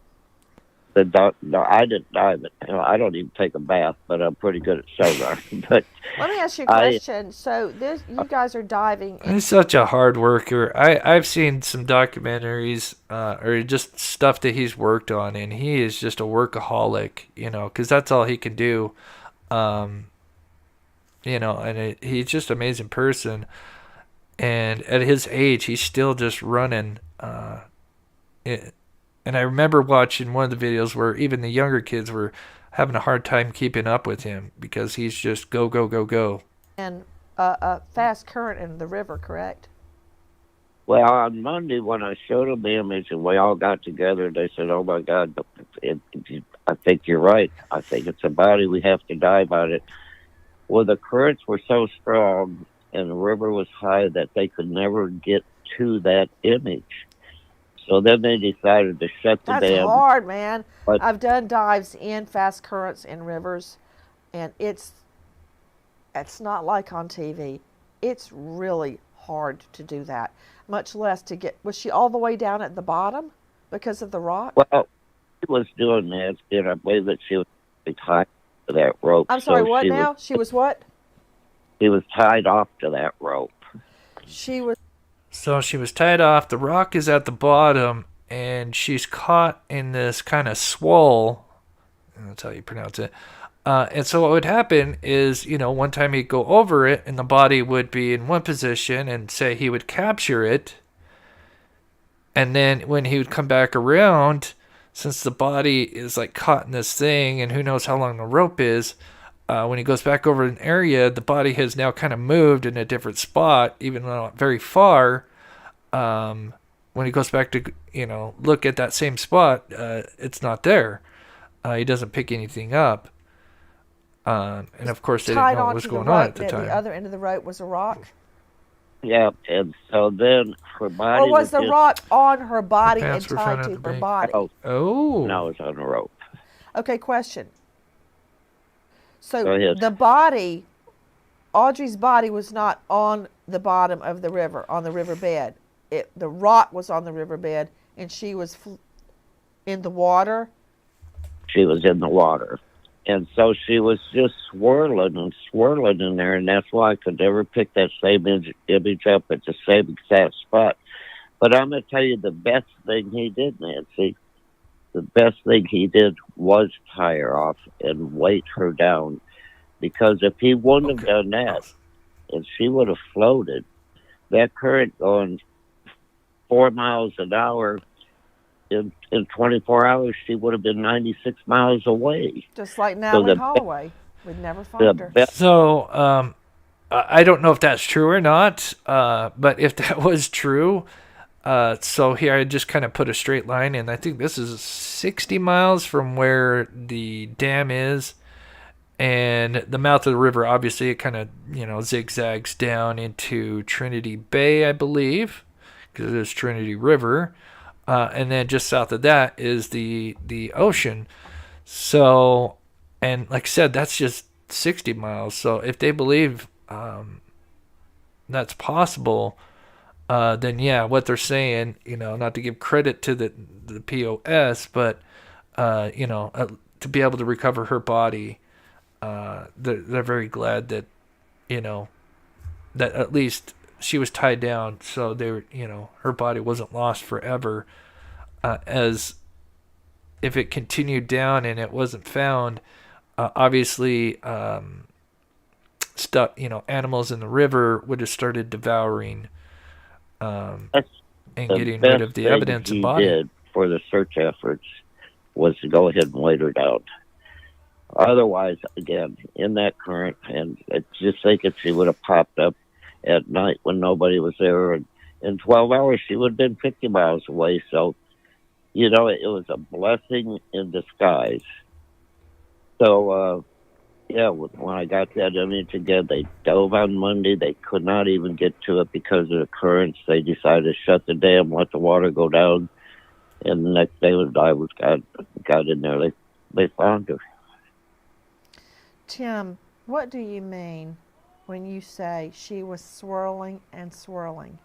[SPEAKER 16] No, I didn't dive it. I don't even take a bath, but I'm pretty good at sonar. But
[SPEAKER 11] let me ask you a question. So you guys are diving.
[SPEAKER 1] He's such a hard worker. I've seen some documentaries or just stuff that he's worked on, and he is just a workaholic, because that's all he can do. And he's just an amazing person. And at his age, he's still just running. And I remember watching one of the videos where even the younger kids were having a hard time keeping up with him because he's just go, go, go, go.
[SPEAKER 11] And a fast current in the river, correct?
[SPEAKER 16] Well, on Monday when I showed them the image and we all got together, they said, oh my God, I think you're right. I think it's a body. We have to dive on it. Well, the currents were so strong and the river was high that they could never get to that image. So then they decided to shut the dam.
[SPEAKER 11] That's hard, man. But I've done dives in fast currents in rivers, and it's not like on TV. It's really hard to do that, much less to get... Was she all the way down at the bottom because of the rock?
[SPEAKER 16] Well, she was doing that, and I believe that she was tied to that rope.
[SPEAKER 11] I'm sorry, what now? She was what?
[SPEAKER 16] She was tied off to that rope.
[SPEAKER 1] So she was tied off. The rock is at the bottom, and she's caught in this kind of swirl. That's how you pronounce it. And so what would happen is, one time he'd go over it, and the body would be in one position, and say he would capture it. And then when he would come back around, since the body is like caught in this thing, and who knows how long the rope is, when he goes back over an area, the body has now kind of moved in a different spot, even though not very far. When he goes back to, look at that same spot, it's not there. He doesn't pick anything up. And of course, they didn't know what was going on at the time.
[SPEAKER 11] The other end of the rope was a rock?
[SPEAKER 16] Yeah, and so then her body.
[SPEAKER 11] Or was the rock on her body and tied to her body?
[SPEAKER 1] Oh.
[SPEAKER 16] No, it's on the rope.
[SPEAKER 11] Okay, question. So
[SPEAKER 16] Go ahead.
[SPEAKER 11] the body, Audrey's body was not on the bottom of the river, on the riverbed. The rock was on the riverbed, and she was in the water?
[SPEAKER 16] She was in the water. And so she was just swirling and swirling in there, and that's why I could never pick that same image up at the same exact spot. But I'm going to tell you the best thing he did, Nancy. The best thing he did was tie her off and weight her down. Because if he wouldn't have done that, and she would have floated, that current going 4 miles an hour, in 24 hours, she would have been 96 miles away.
[SPEAKER 11] Just like Natalie Holloway. We'd never find her.
[SPEAKER 1] So, I don't know if that's true or not, but if that was true, so here I just kind of put a straight line in. I think this is 60 miles from where the dam is, and the mouth of the river, obviously, it kind of, zigzags down into Trinity Bay, I believe, because it is Trinity River. And then just south of that is the ocean. So, and like I said, that's just 60 miles. So if they believe that's possible, then yeah, what they're saying, not to give credit to the POS, but to be able to recover her body, they're very glad that that at least she was tied down, so they were, her body wasn't lost forever. As if it continued down and it wasn't found, obviously, animals in the river would have started devouring and getting rid of the evidence and body.
[SPEAKER 16] Did for the search efforts was to go ahead and weight her down. Otherwise, again, in that current, and just think if she would have popped up at night when nobody was there, and in 12 hours she would have been 50 miles away. So, it was a blessing in disguise. So, when I got that image again, they dove on Monday. They could not even get to it because of the currents. They decided to shut the dam, let the water go down, and the next day when divers got in there, they found her.
[SPEAKER 11] Tim, what do you mean when you say she was swirling and swirling?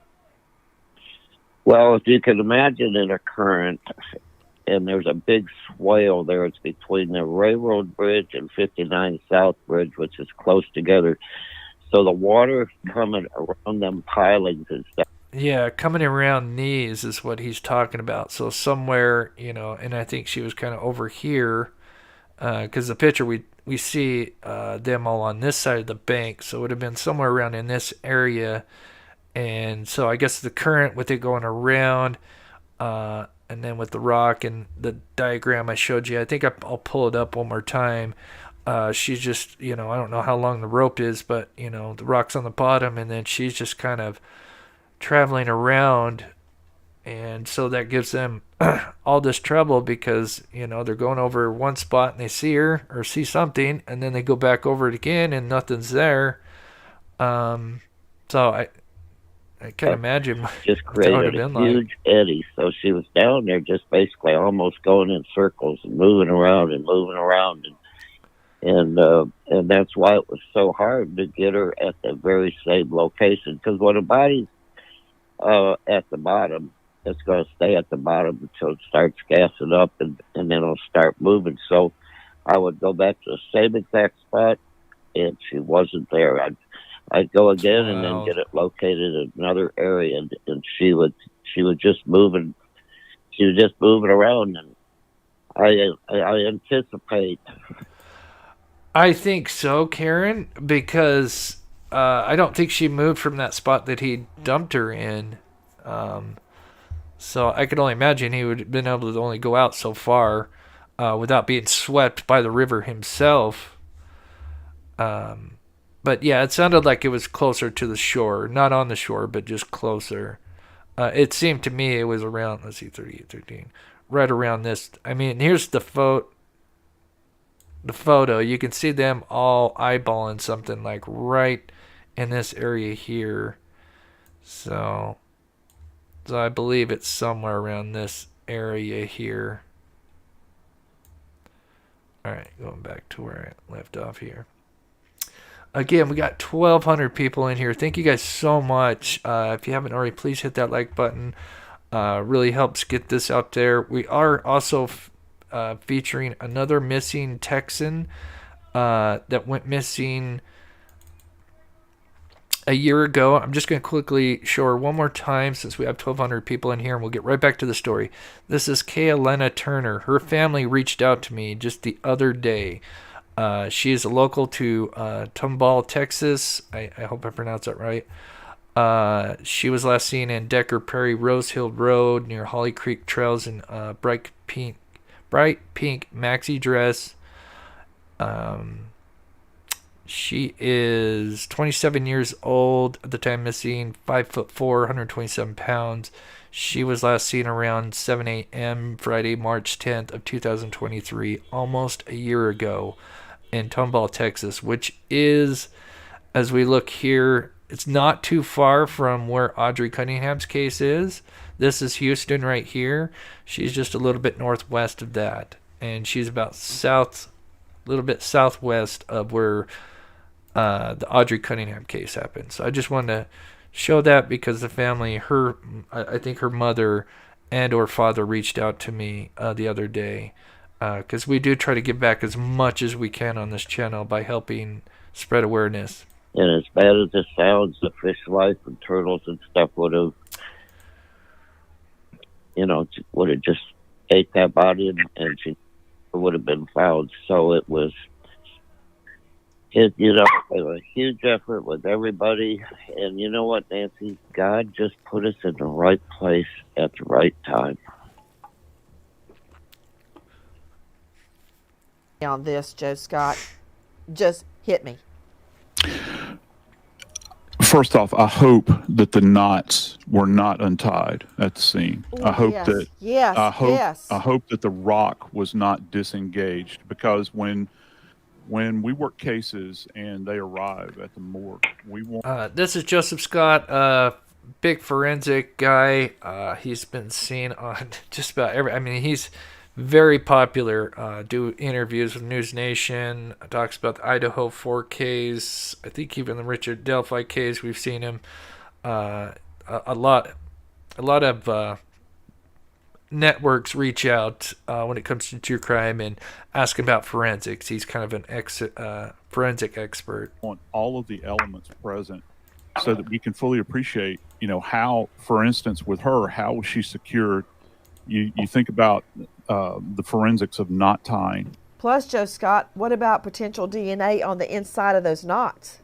[SPEAKER 16] Well, if you can imagine in a current, and there's a big swale there, it's between the Railroad Bridge and 59 South Bridge, which is close together. So the water coming around them pilings and stuff.
[SPEAKER 1] Yeah, coming around knees is what he's talking about. So somewhere, and I think she was kind of over here, because the picture we see them all on this side of the bank, so it would have been somewhere around in this area. And so I guess the current with it going around, and then with the rock and the diagram I showed you, I think I'll pull it up one more time. She's just, I don't know how long the rope is, but, the rock's on the bottom, and then she's just kind of traveling around. And so that gives them all this trouble because, they're going over one spot and they see her or see something, and then they go back over it again and nothing's there. So I can't imagine.
[SPEAKER 16] Just created a huge eddy. So she was down there just basically almost going in circles and moving around. And that's why it was so hard to get her at the very same location. Because when a body's at the bottom, it's going to stay at the bottom until it starts gassing up and then it'll start moving. So I would go back to the same exact spot and she wasn't there. I'd go again and then get it located in another area, and she was just moving. She was just moving around, and I anticipate.
[SPEAKER 1] I think so, Karen, because I don't think she moved from that spot that he dumped her in. So I could only imagine he would have been able to only go out so far without being swept by the river himself. But yeah, it sounded like it was closer to the shore. Not on the shore, but just closer. It seemed to me it was around, let's see, 38, 13. Right around this. I mean, here's the photo. You can see them all eyeballing something like right in this area here. So I believe it's somewhere around this area here. Alright, going back to where I left off here. Again, we got 1,200 people in here. Thank you guys so much. If you haven't already, please hit that like button. Really helps get this out there. We are also featuring another missing Texan that went missing a year ago. I'm just going to quickly show her one more time since we have 1,200 people in here, and we'll get right back to the story. This is Kaylena Turner. Her family reached out to me just the other day. She is a local to Tomball, Texas. I hope I pronounced that right. She was last seen in Decker Prairie, Rose Hill Road near Holly Creek Trails in bright pink maxi dress. She is 27 years old at the time missing, 5'4", 127 pounds. She was last seen around 7 a.m. Friday, March 10th of 2023, almost a year ago, in Tomball, Texas, which is, as we look here, it's not too far from where Audrii Cunningham's case is. This is Houston right here. She's just a little bit northwest of that, and she's about a little bit southwest of where the Audrii Cunningham case happened. So I just wanted to show that because the family, I think her mother and or father reached out to me the other day, because we do try to give back as much as we can on this channel by helping spread awareness.
[SPEAKER 16] And as bad as it sounds, the fish life and turtles and stuff would have just ate that body, and she would have been found. So it was a huge effort with everybody. And you know what, Nancy? God just put us in the right place at the right time.
[SPEAKER 11] On this, Joe Scott, just hit me.
[SPEAKER 18] First off, I hope that the knots were not untied at the scene.
[SPEAKER 11] Ooh,
[SPEAKER 18] I hope
[SPEAKER 11] yes.
[SPEAKER 18] I hope that the rock was not disengaged, because when we work cases and they arrive at the morgue, we want.
[SPEAKER 1] This is Joseph Scott, big forensic guy. He's been seen on just about every. I mean, he's very popular. Do interviews with News Nation. Talks about the Idaho 4 case. I think even the Richard Delphi case. We've seen him a lot of networks reach out when it comes to true crime and ask about forensics. He's kind of an forensic expert.
[SPEAKER 18] Want all of the elements present so that we can fully appreciate, how, for instance, with her, how was she secured? You think about the forensics of knot tying.
[SPEAKER 11] Plus, Joe Scott, what about potential DNA on the inside of those knots?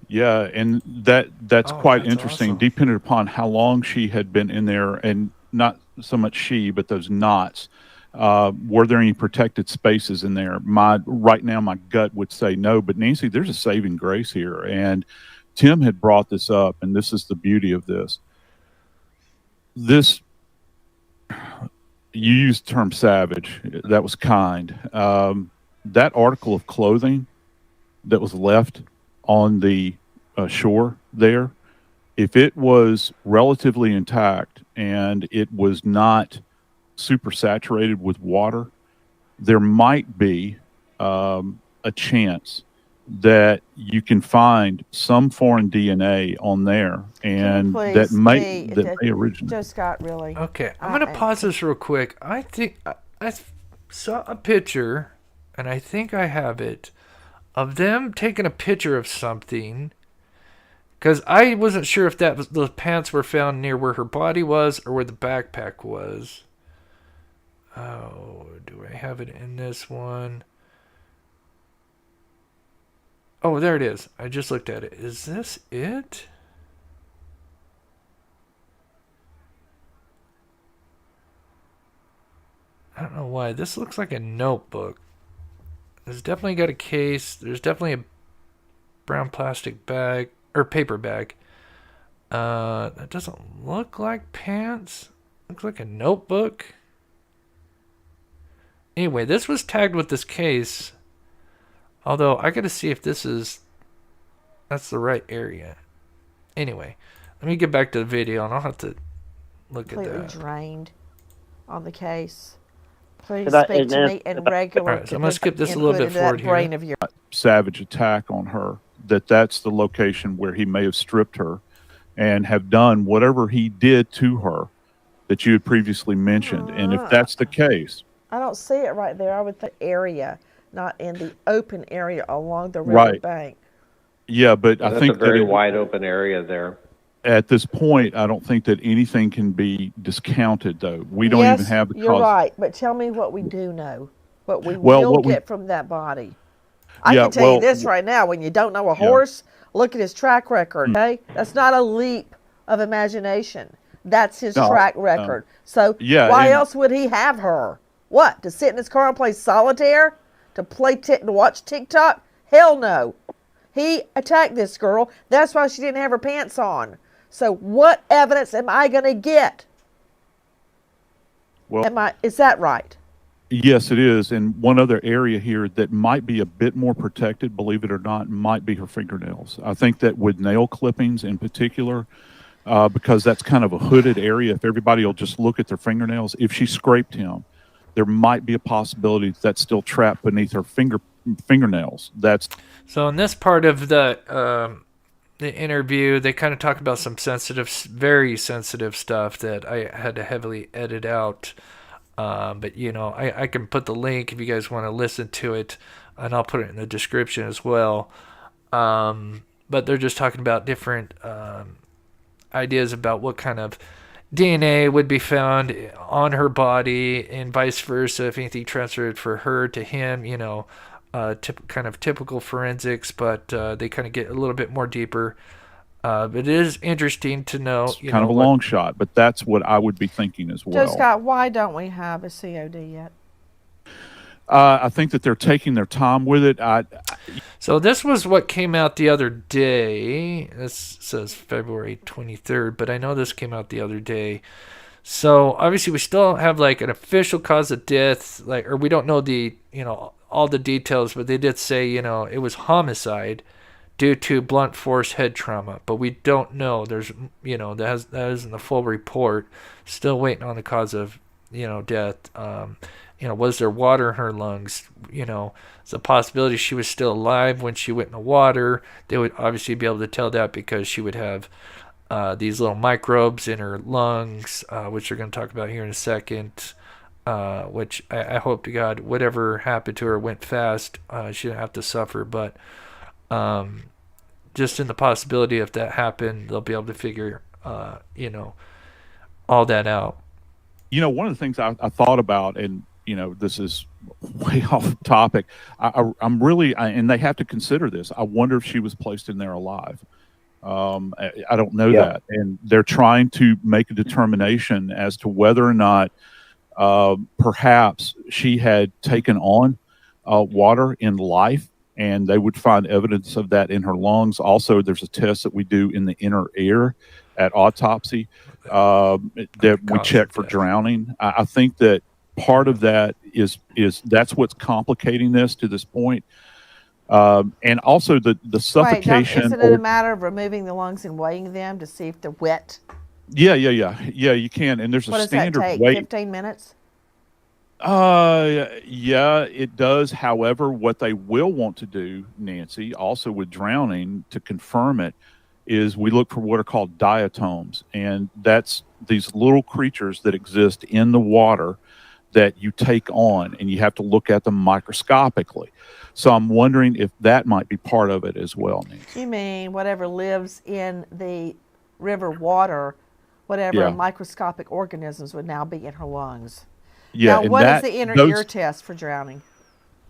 [SPEAKER 18] Yeah, and that's quite interesting,
[SPEAKER 1] awesome.
[SPEAKER 18] Depending upon how long she had been in there, and not so much she, but those knots. Were there any protected spaces in there? Right now, my gut would say no, but Nancy, there's a saving grace here, and Tim had brought this up, and this is the beauty of this. You used the term savage. That was kind. That article of clothing that was left on the shore there, if it was relatively intact and it was not super saturated with water, there might be a chance that you can find some foreign DNA on there, and that may originate.
[SPEAKER 11] Joe Scott, really?
[SPEAKER 1] Okay, I'm going to pause this real quick. I think I saw a picture, and I think I have it, of them taking a picture of something, because I wasn't sure if the pants were found near where her body was or where the backpack was. Oh, do I have it in this one? Oh, there it is. I just looked at it. Is this it? I don't know why. This looks like a notebook. There's definitely got a case. There's definitely a brown plastic bag or paper bag. That doesn't look like pants. Looks like a notebook. Anyway, this was tagged with this case. Although I gotta see if that's the right area. Anyway, let me get back to the video and I'll have to look at that.
[SPEAKER 11] Completely drained on the case. Please speak to me in regular.
[SPEAKER 1] All right, so I'm gonna skip this a little bit forward here.
[SPEAKER 18] Savage attack on her. That's the location where he may have stripped her and have done whatever he did to her that you had previously mentioned. And if that's the case,
[SPEAKER 11] I don't see it right there. I would think area, not in the open area along the river bank.
[SPEAKER 18] Yeah, but
[SPEAKER 15] That's
[SPEAKER 18] I think
[SPEAKER 15] a very wide open area there.
[SPEAKER 18] At this point, I don't think that anything can be discounted, though. We don't even have the cause.
[SPEAKER 11] You're right, but tell me what we do know, what we will get from that body. I can tell you this right now: when you don't know a horse, look at his track record. Okay, that's not a leap of imagination. That's his track record. So why else would he have her? What, to sit in his car and play solitaire? To watch TikTok? Hell no. He attacked this girl. That's why she didn't have her pants on. So what evidence am I going to get?
[SPEAKER 18] Well,
[SPEAKER 11] is that right?
[SPEAKER 18] Yes, it is. And one other area here that might be a bit more protected, believe it or not, might be her fingernails. I think that with nail clippings in particular, because that's kind of a hooded area, if everybody will just look at their fingernails, if she scraped him, there might be a possibility that's still trapped beneath her fingernails.
[SPEAKER 1] So in this part of the interview, they kind of talk about some very sensitive stuff that I had to heavily edit out. But I can put the link if you guys want to listen to it, and I'll put it in the description as well. But they're just talking about different ideas about what kind of DNA would be found on her body and vice versa if anything transferred for her to him, kind of typical forensics, but they kind of get a little bit more deeper. But it is interesting to know.
[SPEAKER 18] It's kind of a long shot, but that's what I would be thinking as well.
[SPEAKER 11] Joe Scott, why don't we have a COD yet?
[SPEAKER 18] I think that they're taking their time with it.
[SPEAKER 1] So this was what came out the other day. This says February 23rd, but I know this came out the other day. So obviously we still don't have like an official cause of death, or we don't know all the details, but they did say, it was homicide due to blunt force head trauma, but we don't know. There's, that isn't the full report. Still waiting on the cause of, death. Was there water in her lungs? It's a possibility she was still alive when she went in the water. They would obviously be able to tell that because she would have these little microbes in her lungs, which we're going to talk about here in a second, which I hope to God, whatever happened to her went fast. She didn't have to suffer, but just in the possibility if that happened, they'll be able to figure, all that out.
[SPEAKER 18] One of the things I thought about, and this is way off topic. I'm really, and they have to consider this. I wonder if she was placed in there alive. I don't know that, and they're trying to make a determination as to whether or not perhaps she had taken on water in life, and they would find evidence of that in her lungs. Also, there's a test that we do in the inner ear at autopsy that we check for drowning. I think that part of that is that's what's complicating this to this point. And also the suffocation.
[SPEAKER 11] Isn't it a matter of removing the lungs and weighing them to see if they're wet?
[SPEAKER 18] Yeah, you can. And there's a standard
[SPEAKER 11] weight.
[SPEAKER 18] What does that take,
[SPEAKER 11] 15 minutes?
[SPEAKER 18] Yeah, it does. However, what they will want to do, Nancy, also with drowning to confirm it, is we look for what are called diatoms. And that's these little creatures that exist in the water that you take on, and you have to look at them microscopically. So I'm wondering if that might be part of it as well, Nancy.
[SPEAKER 11] You mean whatever lives in the river water, whatever microscopic organisms would now be in her lungs.
[SPEAKER 18] Yeah.
[SPEAKER 11] Now, what is the inner ear test for drowning?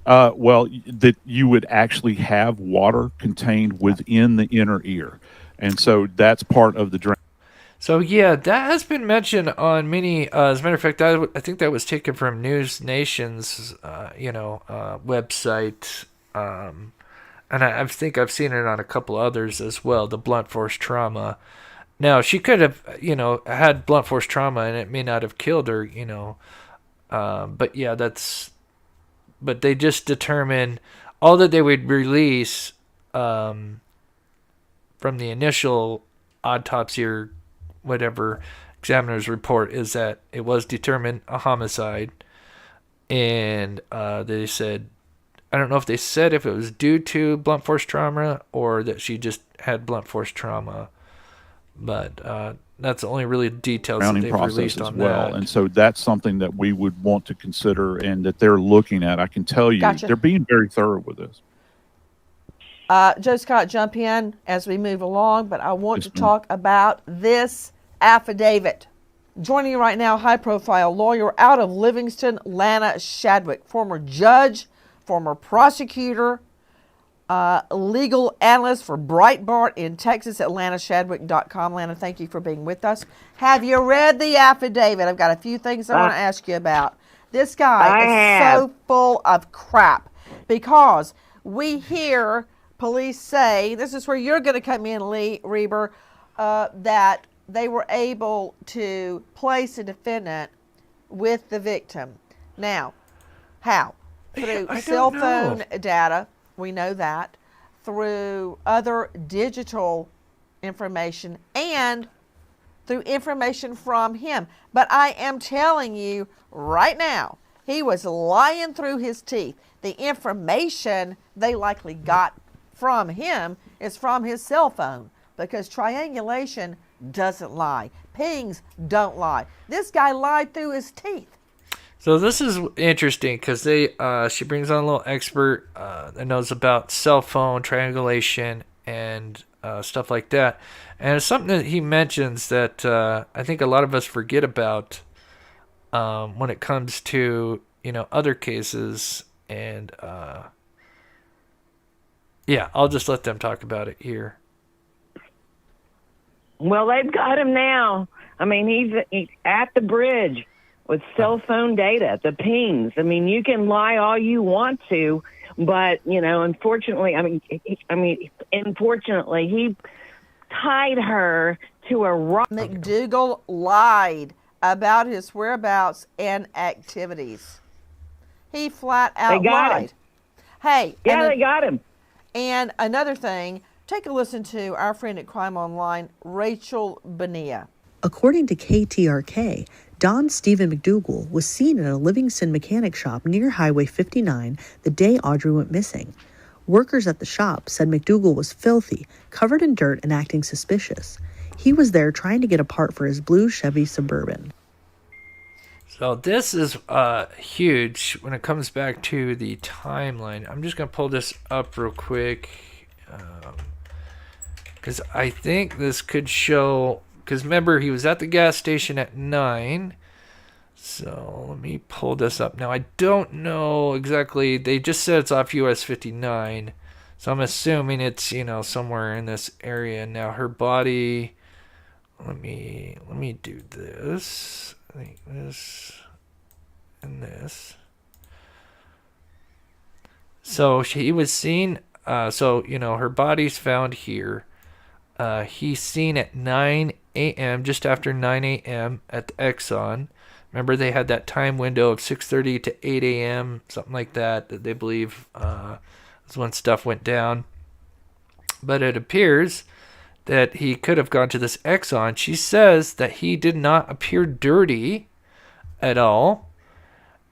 [SPEAKER 18] Well, that you would actually have water contained within the inner ear. And so that's part of the drowning.
[SPEAKER 1] So yeah, that has been mentioned on many. As a matter of fact, I think that was taken from News Nation's, website, and I think I've seen it on a couple others as well. The blunt force trauma. Now she could have, had blunt force trauma, and it may not have killed her, but yeah, But they just determined all that they would release from the initial autopsy or whatever examiner's report is that it was determined a homicide. And they said, I don't know if they said if it was due to blunt force trauma or that she just had blunt force trauma. But that's the only really details that they've released on that.
[SPEAKER 18] And so that's something that we would want to consider and that they're looking at. I can tell you, they're being very thorough with this.
[SPEAKER 11] Joe Scott, jump in as we move along, but I want to talk about this affidavit. Joining you right now, high-profile lawyer out of Livingston, Lana Shadwick, former judge, former prosecutor, legal analyst for Breitbart in Texas, LanaShadwick.com. Lana, thank you for being with us. Have you read the affidavit? I've got a few things I want to ask you about. This guy is so full of crap because we hear police say, this is where you're going to come in, Lee Reber, that they were able to place a defendant with the victim. Now, how? Through cell phone data. We know that, through other digital information and through information from him. But I am telling you right now, he was lying through his teeth. The information they likely got from him is from his cell phone because triangulation doesn't lie. Pings don't lie. This guy lied through his teeth.
[SPEAKER 1] So this is interesting because she brings on a little expert that knows about cell phone triangulation and stuff like that, and it's something that he mentions that I think a lot of us forget about when it comes to other cases, and I'll just let them talk about it here.
[SPEAKER 19] Well, they've got him now. I mean, he's at the bridge with cell phone data, the pings. I mean, you can lie all you want to, but unfortunately, unfortunately, he tied her to a rock.
[SPEAKER 11] Mcdougal lied about his whereabouts and activities. He flat out lied. Hey,
[SPEAKER 19] they got him.
[SPEAKER 11] And another thing, take a listen to our friend at Crime Online, Rachel Bonilla.
[SPEAKER 14] According to KTRK, Don Steven Mcdougal was seen at a Livingston mechanic shop near Highway 59 the day Audrey went missing. Workers at the shop said Mcdougal was filthy, covered in dirt, and acting suspicious. He was there trying to get a part for his blue Chevy Suburban.
[SPEAKER 1] So this is huge when it comes back to the timeline. I'm just going to pull this up real quick because I think this could show... Because remember, he was at the gas station at 9. So let me pull this up. Now, I don't know exactly. They just said it's off US 59. So I'm assuming it's, somewhere in this area. Now, her body... Let me do this. I think this and this. So he was seen... her body's found here. He's seen at 9 a.m., just after 9 a.m. at the Exxon. Remember, they had that time window of 6:30 to 8 a.m., something like that they believe is when stuff went down. But it appears that he could have gone to this Exxon. She says that he did not appear dirty at all.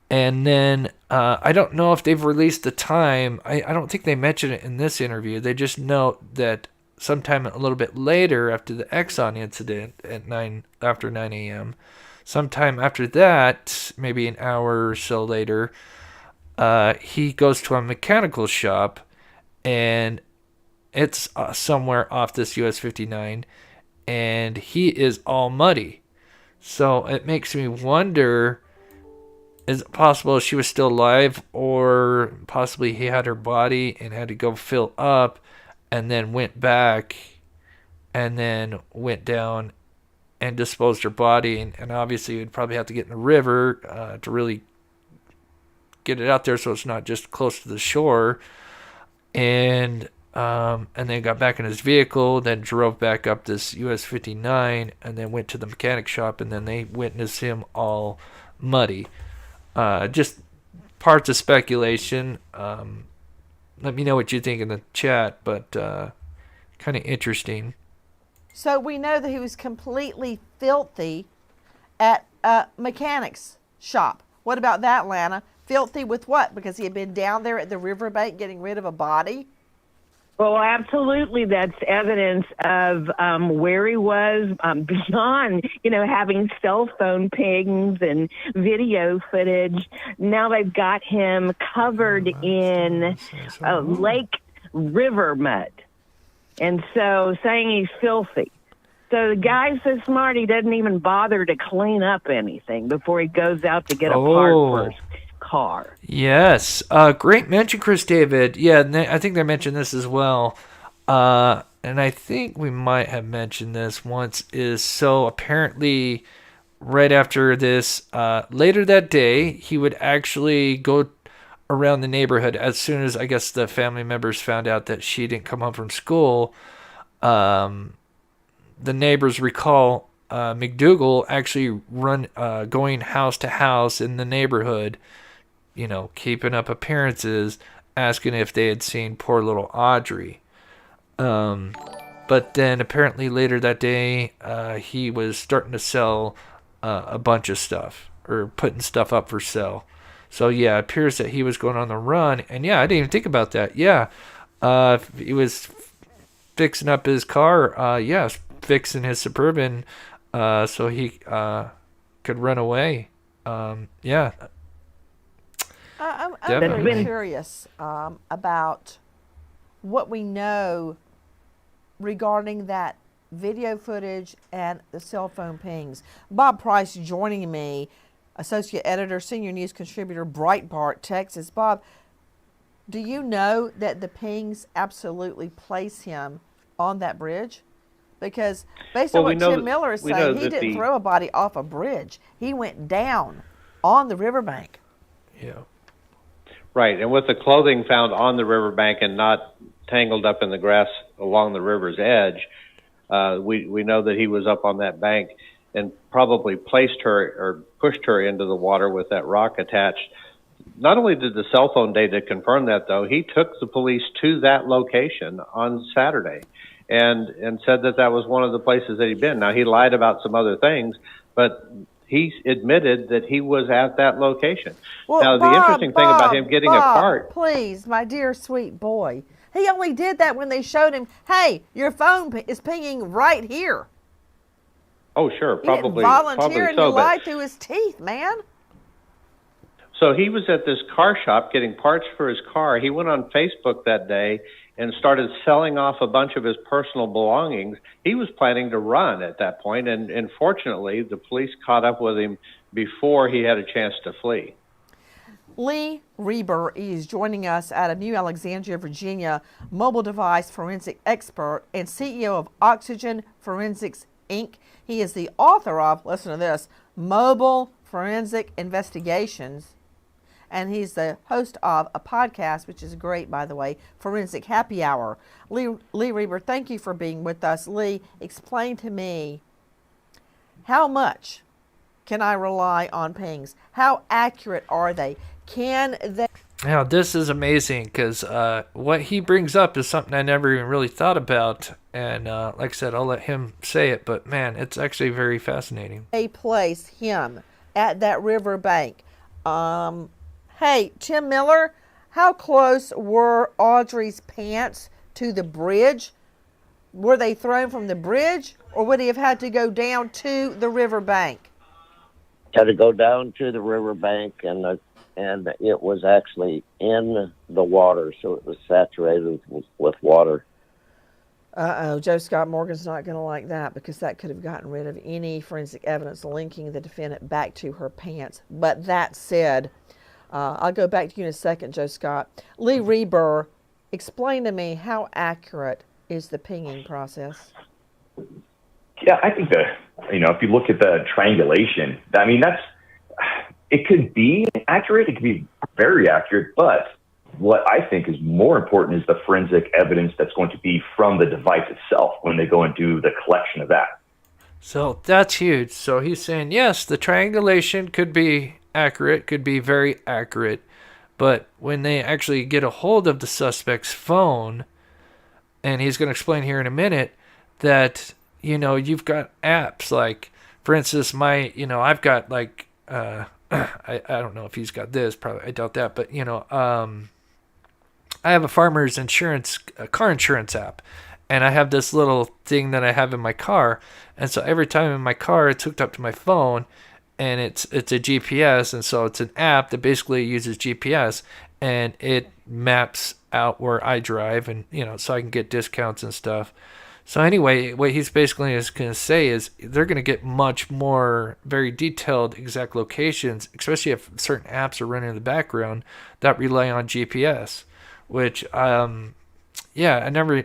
[SPEAKER 1] And then I don't know if they've released the time. I don't think they mention it in this interview. They just note that sometime a little bit later after the Exxon incident at after 9 a.m., sometime after that, maybe an hour or so later, he goes to a mechanical shop, and it's somewhere off this US 59, and he is all muddy. So it makes me wonder, is it possible she was still alive, or possibly he had her body and had to go fill up and then went back and then went down and disposed her body. And obviously you'd probably have to get in the river to really get it out there so it's not just close to the shore. And then got back in his vehicle, then drove back up this US 59, and then went to the mechanic shop, and then they witnessed him all muddy. Just parts of speculation. Let me know what you think in the chat, but kind of interesting.
[SPEAKER 11] So we know that he was completely filthy at a mechanic's shop. What about that, Lana? Filthy with what? Because he had been down there at the riverbank getting rid of a body?
[SPEAKER 19] Well, absolutely. That's evidence of where he was beyond, having cell phone pings and video footage. Now they've got him covered in lake river mud. And so saying he's filthy. So the guy's so smart he doesn't even bother to clean up anything before he goes out to get a part for his car.
[SPEAKER 1] Yes. Great mention, Chris David. Yeah, I think they mentioned this as well. And I think we might have mentioned this once. So apparently right after this, later that day, he would actually go around the neighborhood as soon as, I guess, the family members found out that she didn't come home from school. The neighbors recall Mcdougal actually going house to house in the neighborhood, keeping up appearances, asking if they had seen poor little Audrii. But then apparently later that day, he was starting to sell a bunch of stuff, or putting stuff up for sale. So yeah, it appears that he was going on the run. And yeah, I didn't even think about that. Yeah, he was fixing up his car. Fixing his Suburban so he could run away. I'm
[SPEAKER 11] very curious about what we know regarding that video footage and the cell phone pings. Bob Price joining me, associate editor, senior news contributor, Breitbart, Texas. Bob, do you know that the pings absolutely place him on that bridge? Because based on what Tim Miller is saying, he didn't throw a body off a bridge. He went down on the riverbank.
[SPEAKER 1] Yeah.
[SPEAKER 15] Right, and with the clothing found on the riverbank and not tangled up in the grass along the river's edge, we know that he was up on that bank and probably placed her or pushed her into the water with that rock attached. Not only did the cell phone data confirm that, though, he took the police to that location on Saturday and said that was one of the places that he'd been. Now, he lied about some other things, but he admitted that he was at that location.
[SPEAKER 11] Well,
[SPEAKER 15] now, the interesting thing about him getting a cart...
[SPEAKER 11] Please, my dear sweet boy. He only did that when they showed him, hey, your phone is pinging right here.
[SPEAKER 15] Oh, sure, probably.
[SPEAKER 11] He didn't volunteer and
[SPEAKER 15] so,
[SPEAKER 11] he lied through his teeth, man.
[SPEAKER 15] So he was at this car shop getting parts for his car. He went on Facebook that day and started selling off a bunch of his personal belongings. He was planning to run at that point, and fortunately, the police caught up with him before he had a chance to flee.
[SPEAKER 11] Lee Reber is joining us out of New Alexandria, Virginia, mobile device forensic expert and CEO of Oxygen Forensics, Inc. He is the author of, listen to this, Mobile Forensic Investigations, and he's the host of a podcast, which is great, by the way, Forensic Happy Hour. Lee Reber, thank you for being with us. Lee, explain to me, how much can I rely on pings? How accurate are they? Can they...
[SPEAKER 1] Now, this is amazing because what he brings up is something I never even really thought about. And like I said, I'll let him say it. But, man, it's actually very fascinating.
[SPEAKER 11] They place him at that river bank. Hey, Tim Miller, how close were Audrii's pants to the bridge? Were they thrown from the bridge, or would he have had to go down to the river bank?
[SPEAKER 16] Had to go down to the river bank, and it was actually in the water, so it was saturated with water.
[SPEAKER 11] Joe Scott Morgan's not going to like that, because that could have gotten rid of any forensic evidence linking the defendant back to her pants. But that said, I'll go back to you in a second, Joe Scott. Lee Reber, explain to me how accurate is the pinging process?
[SPEAKER 20] Yeah, I think if you look at the triangulation, I mean, it could be accurate. It could be very accurate. But what I think is more important is the forensic evidence that's going to be from the device itself when they go and do the collection of that.
[SPEAKER 1] So that's huge. So he's saying, yes, the triangulation could be accurate, could be very accurate. But when they actually get a hold of the suspect's phone, and he's going to explain here in a minute that, you've got apps like, for instance, I've got like, I don't know if he's got this, probably, I doubt that, but, I have a farmer's insurance, a car insurance app, and I have this little thing that I have in my car. And so every time in my car, it's hooked up to my phone, and it's a GPS. And so it's an app that basically uses GPS, and it maps out where I drive, and, so I can get discounts and stuff. So anyway, what he's basically is going to say is they're going to get much more very detailed exact locations, especially if certain apps are running in the background that rely on GPS, which, I never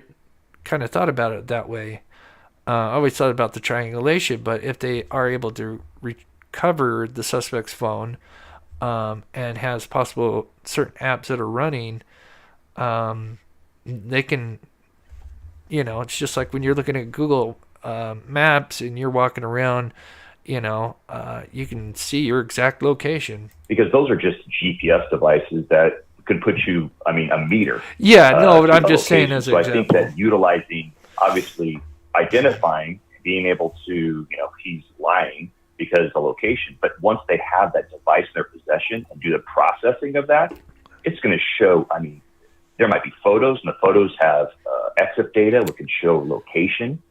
[SPEAKER 1] kind of thought about it that way. I always thought about the triangulation, but if they are able to recover the suspect's phone and has possible certain apps that are running, they can, it's just like when you're looking at Google Maps and you're walking around, you can see your exact location.
[SPEAKER 20] Because those are just GPS devices that could put you, a meter.
[SPEAKER 1] Yeah, no, but I'm just saying as an example.
[SPEAKER 20] I think that utilizing, obviously, identifying, being able to, he's lying because of the location. But once they have that device in their possession and do the processing of that, it's going to show, there might be photos, and the photos have EXIF data, which can show location.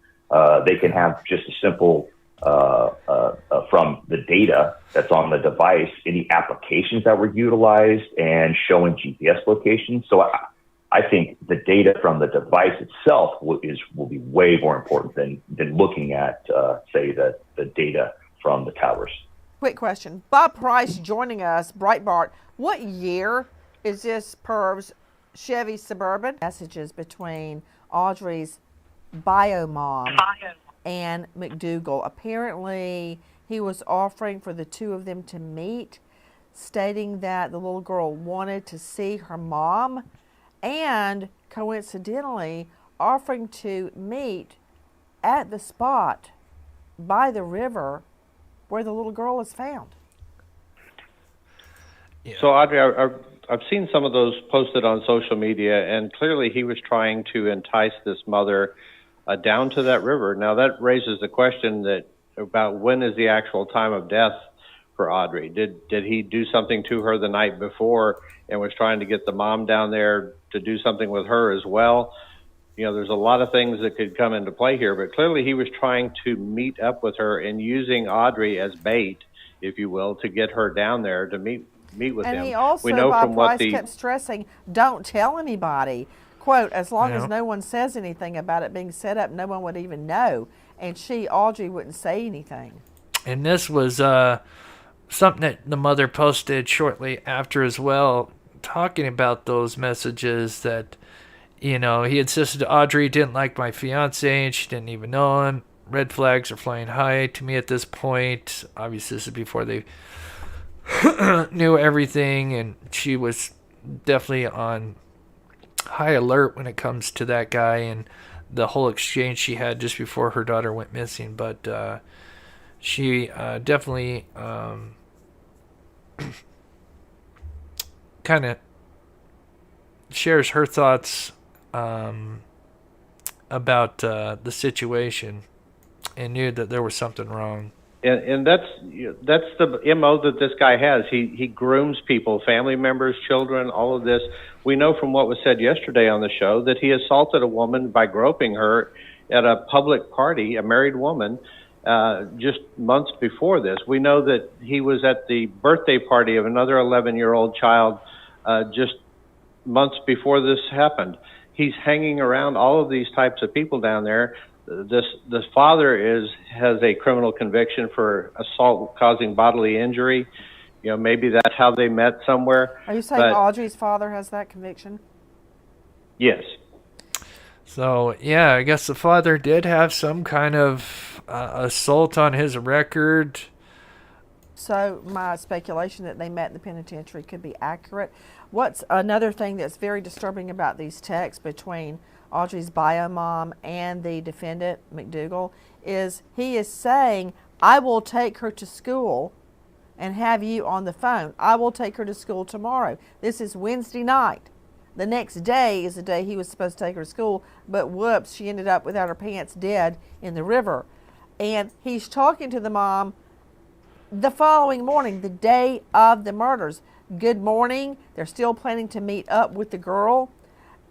[SPEAKER 20] They can have just a simple, from the data that's on the device, any applications that were utilized and showing GPS locations. So I think the data from the device itself will be way more important than looking at, say, the data from the towers.
[SPEAKER 11] Quick question. Bob Price joining us, Breitbart. What year is this perv's Chevy Suburban? Messages between Audrey's bio mom and Mcdougal. Apparently, he was offering for the two of them to meet, stating that the little girl wanted to see her mom, and coincidentally offering to meet at the spot by the river where the little girl is found.
[SPEAKER 15] Yeah. So, Audrey, I've seen some of those posted on social media, and clearly he was trying to entice this mother down to that river. Now, that raises the question about when is the actual time of death for Audrey. Did he do something to her the night before and was trying to get the mom down there to do something with her as well? There's a lot of things that could come into play here, but clearly he was trying to meet up with her and using Audrey as bait, if you will, to get her down there to meet with him.
[SPEAKER 11] And he also, Bob Price, kept stressing, don't tell anybody. Quote, as long as no one says anything about it being set up, no one would even know. And Audrey, wouldn't say anything. And
[SPEAKER 1] this was something that the mother posted shortly after as well, talking about those messages that, he insisted Audrey didn't like my fiance and she didn't even know him. Red flags are flying high to me at this point. Obviously, this is before they knew everything, and she was definitely on high alert when it comes to that guy and the whole exchange she had just before her daughter went missing. But she definitely kind of shares her thoughts about the situation and knew that there was something wrong.
[SPEAKER 15] And that's the MO that this guy has. He grooms people, family members, children, all of this. We know from what was said yesterday on the show that he assaulted a woman by groping her at a public party, a married woman, just months before this. We know that he was at the birthday party of another 11-year-old child just months before this happened. He's hanging around all of these types of people down there. This father has a criminal conviction for assault causing bodily injury. Maybe that's how they met somewhere.
[SPEAKER 11] Are you saying Audrey's father has that conviction?
[SPEAKER 15] Yes.
[SPEAKER 1] So, yeah, I guess the father did have some kind of assault on his record.
[SPEAKER 11] So my speculation that they met in the penitentiary could be accurate. What's another thing that's very disturbing about these texts between Audrey's bio mom and the defendant, Mcdougal, is he is saying, I will take her to school and have you on the phone. I will take her to school tomorrow. This is Wednesday night. The next day is the day he was supposed to take her to school, but whoops, she ended up without her pants dead in the river. And he's talking to the mom the following morning, the day of the murders. Good morning. They're still planning to meet up with the girl.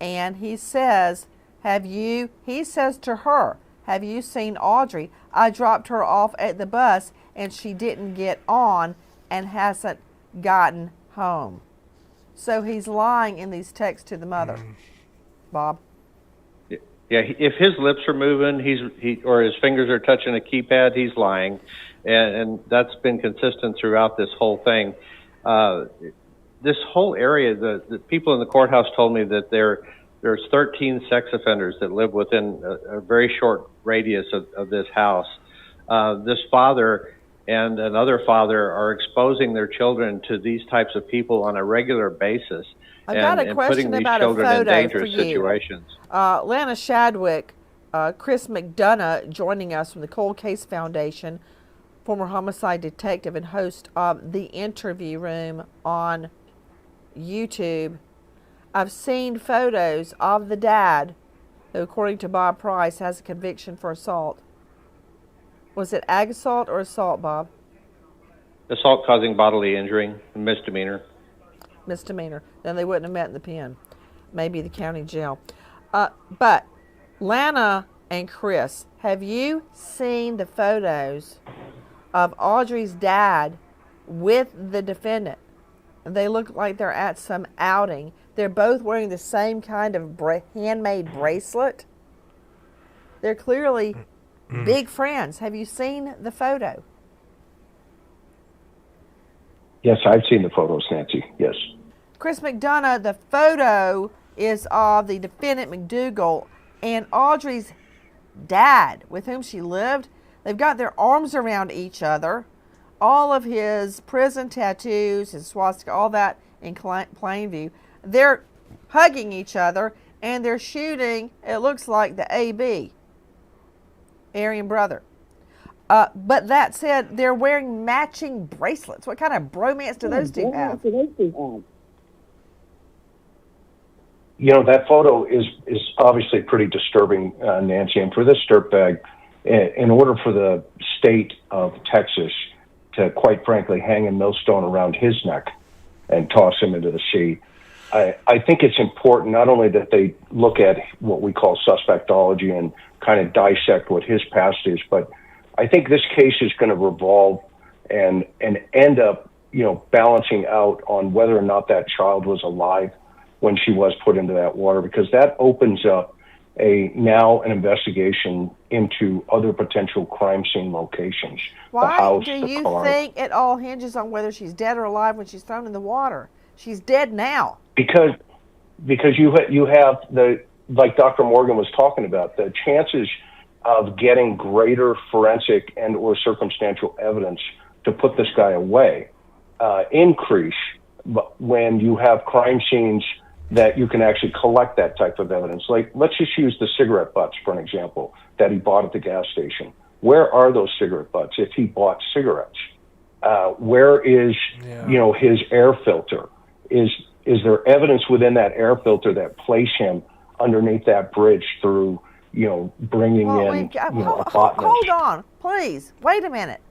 [SPEAKER 11] And he says, he says to her, have you seen Audrey? I dropped her off at the bus and she didn't get on and hasn't gotten home. So he's lying in these texts to the mother. Bob?
[SPEAKER 15] Yeah, if his lips are moving, or his fingers are touching a keypad, he's lying. And that's been consistent throughout this whole thing. This whole area, the people in the courthouse told me that there's 13 sex offenders that live within a very short radius of this house. This father and another father are exposing their children to these types of people on a regular basis.
[SPEAKER 11] I've got a question
[SPEAKER 15] putting these
[SPEAKER 11] about
[SPEAKER 15] children
[SPEAKER 11] a
[SPEAKER 15] in
[SPEAKER 11] photo
[SPEAKER 15] dangerous
[SPEAKER 11] for you.
[SPEAKER 15] situations.
[SPEAKER 11] Lana Shadwick, Chris McDonough joining us from the Cold Case Foundation, former homicide detective and host of The Interview Room on YouTube. I've seen photos of the dad, who according to Bob Price has a conviction for assault. Was it ag assault or assault, Bob?
[SPEAKER 15] Assault causing bodily injury, misdemeanor.
[SPEAKER 11] Misdemeanor. Then they wouldn't have met in the pen. Maybe the county jail. But Lana and Chris, have you seen the photos of Audrey's dad with the defendant? They look like they're at some outing. They're both wearing the same kind of handmade bracelet. They're clearly big friends. Have you seen the photo?
[SPEAKER 21] Yes, I've seen the photos, Nancy. Yes.
[SPEAKER 11] Chris McDonough, the photo is of the defendant Mcdougal and Audrey's dad, with whom she lived. They've got their arms around each other. All of his prison tattoos, his swastika, all that in plain view. They're hugging each other and they're shooting, it looks like the AB, Aryan brother. But that said, they're wearing matching bracelets. What kind of bromance do those two have?
[SPEAKER 21] You know, that photo is obviously pretty disturbing, Nancy. And for this dirtbag, in order for the state of Texas to, quite frankly, hang a millstone around his neck and toss him into the sea, I think it's important not only that they look at what we call suspectology and kind of dissect what his past is, but I think this case is going to revolve and end up, you know, balancing out on whether or not that child was alive when she was put into that water, because that opens up an investigation into other potential crime scene locations.
[SPEAKER 11] Why
[SPEAKER 21] the house,
[SPEAKER 11] do
[SPEAKER 21] the
[SPEAKER 11] you
[SPEAKER 21] car.
[SPEAKER 11] think it all hinges on whether she's dead or alive when she's thrown in the water? She's dead now.
[SPEAKER 21] Because you have the, like Dr. Morgan was talking about, the chances of getting greater forensic and or circumstantial evidence to put this guy away increase when you have crime scenes that you can actually collect that type of evidence. Like, let's just use the cigarette butts for an example that he bought at the gas station. Where are those cigarette butts if he bought cigarettes? Where is, you know, his air filter? Is there evidence within that air filter that placed him underneath that bridge through, you know, bringing in, a botanist?
[SPEAKER 11] Hold on, please. Wait a minute.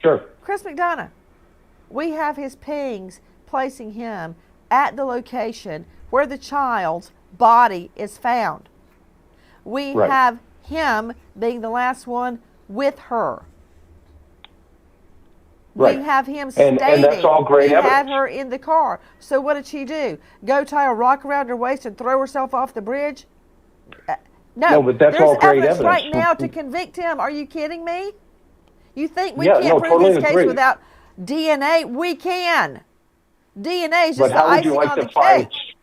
[SPEAKER 21] Sure.
[SPEAKER 11] Chris McDonough, we have his pings placing him at the location where the child's body is found. We have him being the last one with her. We have him stating
[SPEAKER 21] and that's all great
[SPEAKER 11] he
[SPEAKER 21] evidence.
[SPEAKER 11] had her in the car. So what did she do? Go tie a rock around her waist and throw herself off the bridge? No,
[SPEAKER 21] but that's
[SPEAKER 11] there's
[SPEAKER 21] all great
[SPEAKER 11] evidence
[SPEAKER 21] evidence
[SPEAKER 11] right now to convict him. Are you kidding me? You think we
[SPEAKER 21] Yeah,
[SPEAKER 11] can't
[SPEAKER 21] no,
[SPEAKER 11] prove
[SPEAKER 21] totally
[SPEAKER 11] this case
[SPEAKER 21] agree.
[SPEAKER 11] without DNA? We can. DNA is
[SPEAKER 21] But
[SPEAKER 11] just the
[SPEAKER 21] how would
[SPEAKER 11] icing
[SPEAKER 21] you like
[SPEAKER 11] on
[SPEAKER 21] to
[SPEAKER 11] the
[SPEAKER 21] find,
[SPEAKER 11] cake.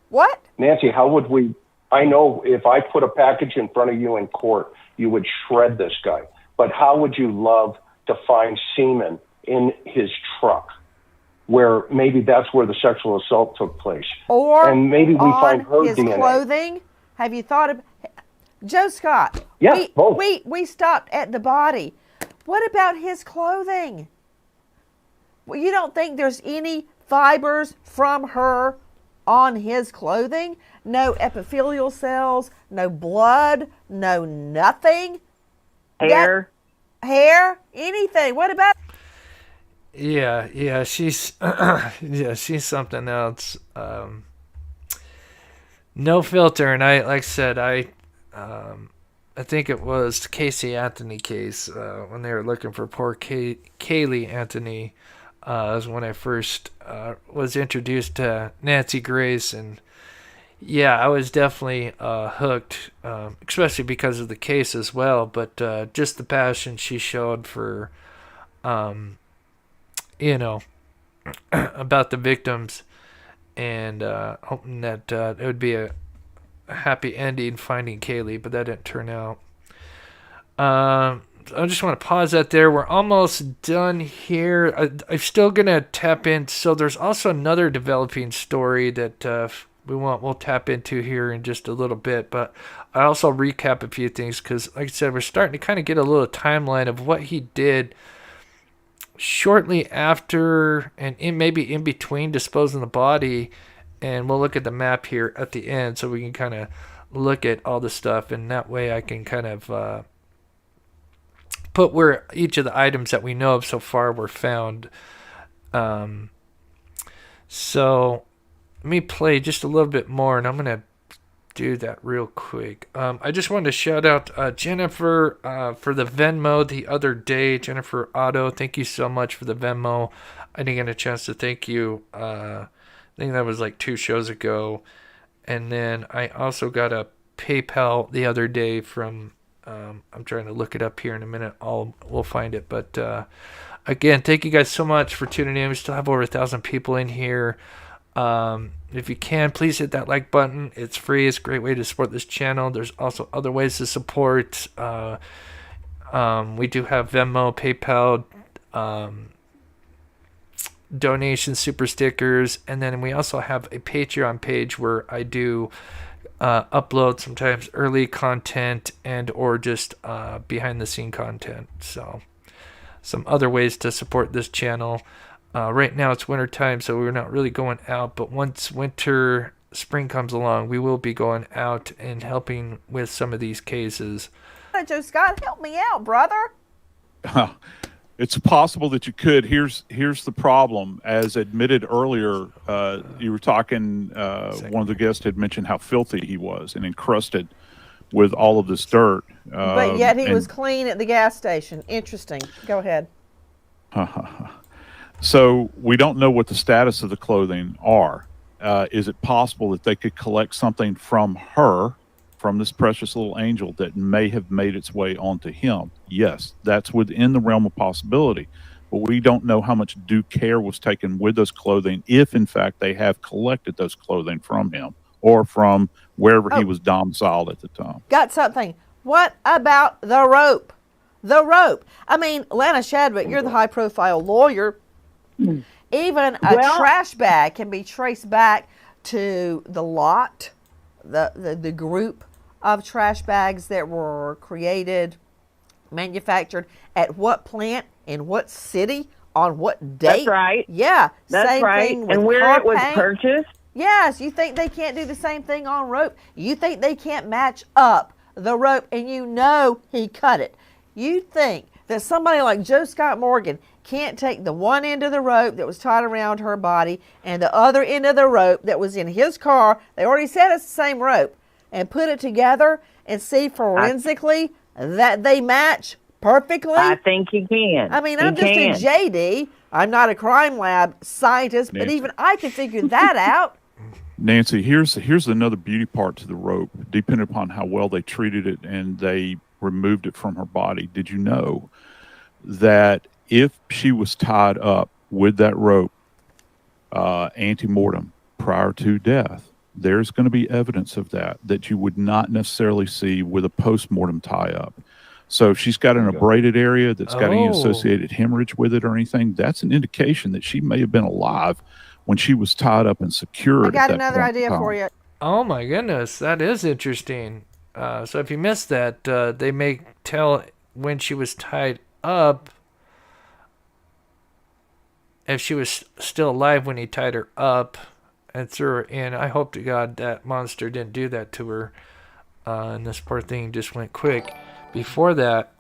[SPEAKER 11] What?
[SPEAKER 21] Nancy, how would we I know if I put a package in front of you in court, you would shred this guy. But how would you love to find semen in his truck, where maybe that's where the sexual assault took place?
[SPEAKER 11] Or
[SPEAKER 21] and maybe we find her
[SPEAKER 11] his
[SPEAKER 21] DNA.
[SPEAKER 11] clothing? Have you thought of Joe Scott?
[SPEAKER 21] Yeah, both.
[SPEAKER 11] We stopped at the body. What about his clothing? Well, you don't think there's any fibers from her on his clothing? No epithelial cells, no blood, no nothing?
[SPEAKER 19] Hair?
[SPEAKER 11] Hair? Anything? What about...
[SPEAKER 1] Yeah, she's she's something else. No filter, and like I said, I think it was Casey Anthony case when they were looking for poor Kaylee Anthony. Was when I first was introduced to Nancy Grace, and yeah, I was definitely hooked, especially because of the case as well. But just the passion she showed for, about the victims, and hoping that it would be a happy ending finding Kaylee, but that didn't turn out. I just want to pause that there. We're almost done here. I'm still going to tap in. So there's also another developing story that we'll tap into here in just a little bit. But I also recap a few things because, like I said, we're starting to kind of get a little timeline of what he did shortly after and maybe in between disposing the body. And we'll look at the map here at the end so we can kind of look at all the stuff. And that way I can kind of... put where each of the items that we know of so far were found. So let me play just a little bit more, and I'm going to do that real quick. I just wanted to shout out Jennifer for the Venmo the other day. Jennifer Otto, thank you so much for the Venmo. I didn't get a chance to thank you. I think that was like 2 shows ago. And then I also got a PayPal the other day from... I'm trying to look it up here in a minute. We'll find it. But again, thank you guys so much for tuning in. We still have over 1,000 people in here. If you can, please hit that like button. It's free. It's a great way to support this channel. There's also other ways to support. We do have Venmo, PayPal, donations, super stickers, and then we also have a Patreon page where I do upload sometimes early content and or just behind the scene content. So some other ways to support this channel. Right now it's winter time, so we're not really going out, but once spring comes along, we will be going out and helping with some of these cases.
[SPEAKER 11] Joe Scott, help me out, brother.
[SPEAKER 18] It's possible that you could. Here's the problem. As admitted earlier, you were talking, one of the guests had mentioned how filthy he was and encrusted with all of this dirt.
[SPEAKER 11] But yet he was clean at the gas station. Interesting. Go ahead.
[SPEAKER 18] So we don't know what the status of the clothing are. Is it possible that they could collect something from her, from this precious little angel, that may have made its way onto him? Yes, that's within the realm of possibility. But we don't know how much due care was taken with those clothing, if in fact they have collected those clothing from him or from wherever he was domiciled at the time.
[SPEAKER 11] Got something. What about the rope? The rope. I mean, Lana Shadwick, you're the high-profile lawyer. Even a trash bag can be traced back to the lot, the group of trash bags that were created, manufactured at what plant, in what city, on what date.
[SPEAKER 19] That's right.
[SPEAKER 11] Yeah.
[SPEAKER 19] That's
[SPEAKER 11] same
[SPEAKER 19] right.
[SPEAKER 11] thing with
[SPEAKER 19] and where
[SPEAKER 11] car
[SPEAKER 19] it was
[SPEAKER 11] paint.
[SPEAKER 19] purchased.
[SPEAKER 11] Yes. You think they can't do the same thing on rope? You think they can't match up the rope, and you know he cut it. You think that somebody like Joe Scott Morgan can't take the one end of the rope that was tied around her body and the other end of the rope that was in his car, they already said it's the same rope, and put it together and see forensically that they match perfectly?
[SPEAKER 19] I think he can.
[SPEAKER 11] I mean, I'm just a JD. I'm not a crime lab scientist, but even I can figure that out.
[SPEAKER 18] Nancy, here's another beauty part to the rope. Depending upon how well they treated it and they removed it from her body, did you know that if she was tied up with that rope ante-mortem prior to death, there's going to be evidence of that you would not necessarily see with a postmortem tie-up. So if she's got an abraded area that's got any associated hemorrhage with it or anything, that's an indication that she may have been alive when she was tied up and secured.
[SPEAKER 11] I got another idea for you.
[SPEAKER 1] Oh my goodness, that is interesting. So if you missed that, they may tell when she was tied up, if she was still alive when he tied her up and threw her in. I hope to God that monster didn't do that to her. And this poor thing just went quick before that.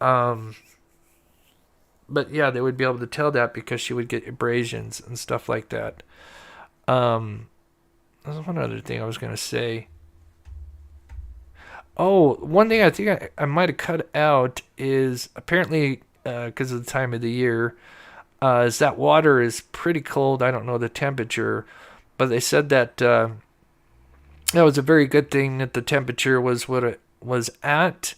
[SPEAKER 1] But yeah, they would be able to tell that because she would get abrasions and stuff like that. There's one other thing I was going to say. Oh, one thing I think I might have cut out is apparently, because of the time of the year, is that water is pretty cold. I don't know the temperature, but they said that that was a very good thing that the temperature was what it was at,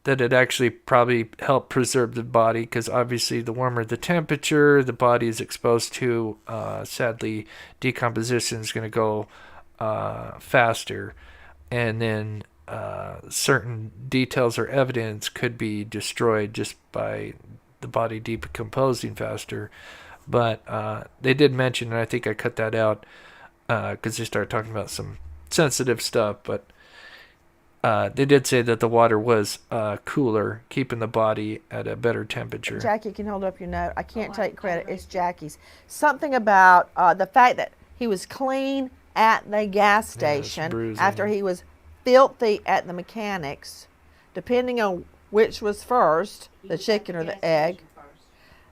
[SPEAKER 1] that it actually probably helped preserve the body, because obviously the warmer the temperature, the body is exposed to, sadly, decomposition is going to go faster, and then certain details or evidence could be destroyed just by the body decomposing faster. But they did mention, and I think I cut that out because they started talking about some sensitive stuff, but they did say that the water was cooler, keeping the body at a better temperature.
[SPEAKER 11] Jackie can hold up your note. I can't take credit. It's Jackie's. Something about the fact that he was clean at the gas station after he was filthy at the mechanics, depending on which was first, the chicken or the egg.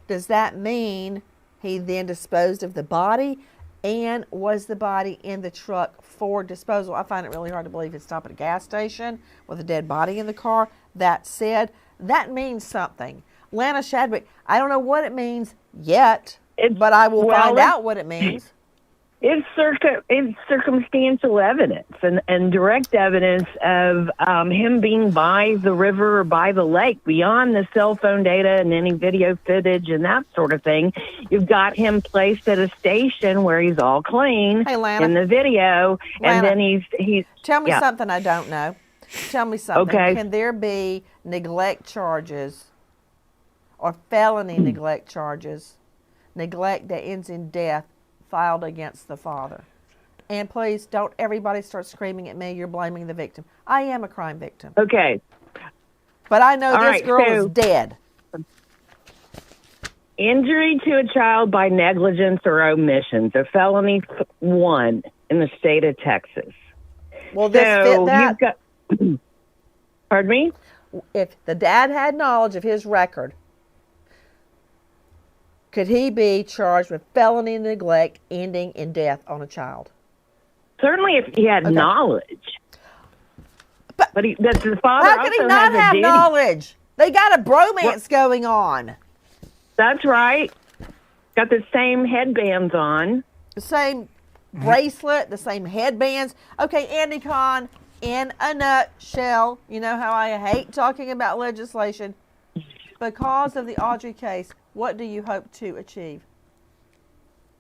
[SPEAKER 11] Does that mean he then disposed of the body? And was the body in the truck for disposal? I find it really hard to believe he'd stop at a gas station with a dead body in the car. That said, that means something. Lana Shadwick, I don't know what it means yet, but I will find out what it means.
[SPEAKER 19] It's circumstantial evidence and direct evidence of him being by the river or by the lake, beyond the cell phone data and any video footage and that sort of thing. You've got him placed at a station where he's all clean in the video, and then he's
[SPEAKER 11] Tell me something I don't know. Tell me something.
[SPEAKER 19] Okay.
[SPEAKER 11] Can there be neglect charges or felony neglect charges, neglect that ends in death, filed against the father? And please don't everybody start screaming at me, you're blaming the victim. I am a crime victim.
[SPEAKER 19] Okay.
[SPEAKER 11] But I know
[SPEAKER 19] All
[SPEAKER 11] this
[SPEAKER 19] right,
[SPEAKER 11] girl
[SPEAKER 19] so
[SPEAKER 11] is dead.
[SPEAKER 19] Injury to a child by negligence or omissions, a felony 1 in the state of Texas.
[SPEAKER 11] Well, this fit that.
[SPEAKER 19] Pardon me?
[SPEAKER 11] If the dad had knowledge of his record, could he be charged with felony neglect ending in death on a child?
[SPEAKER 19] Certainly, if he had knowledge. But that's the father.
[SPEAKER 11] How could he not have knowledge? They got a bromance going on.
[SPEAKER 19] That's right. Got the same headbands on.
[SPEAKER 11] The same bracelet, the same headbands. Okay, Andy Kahn, in a nutshell, you know how I hate talking about legislation. Because of the Audrii case, what do you hope to achieve?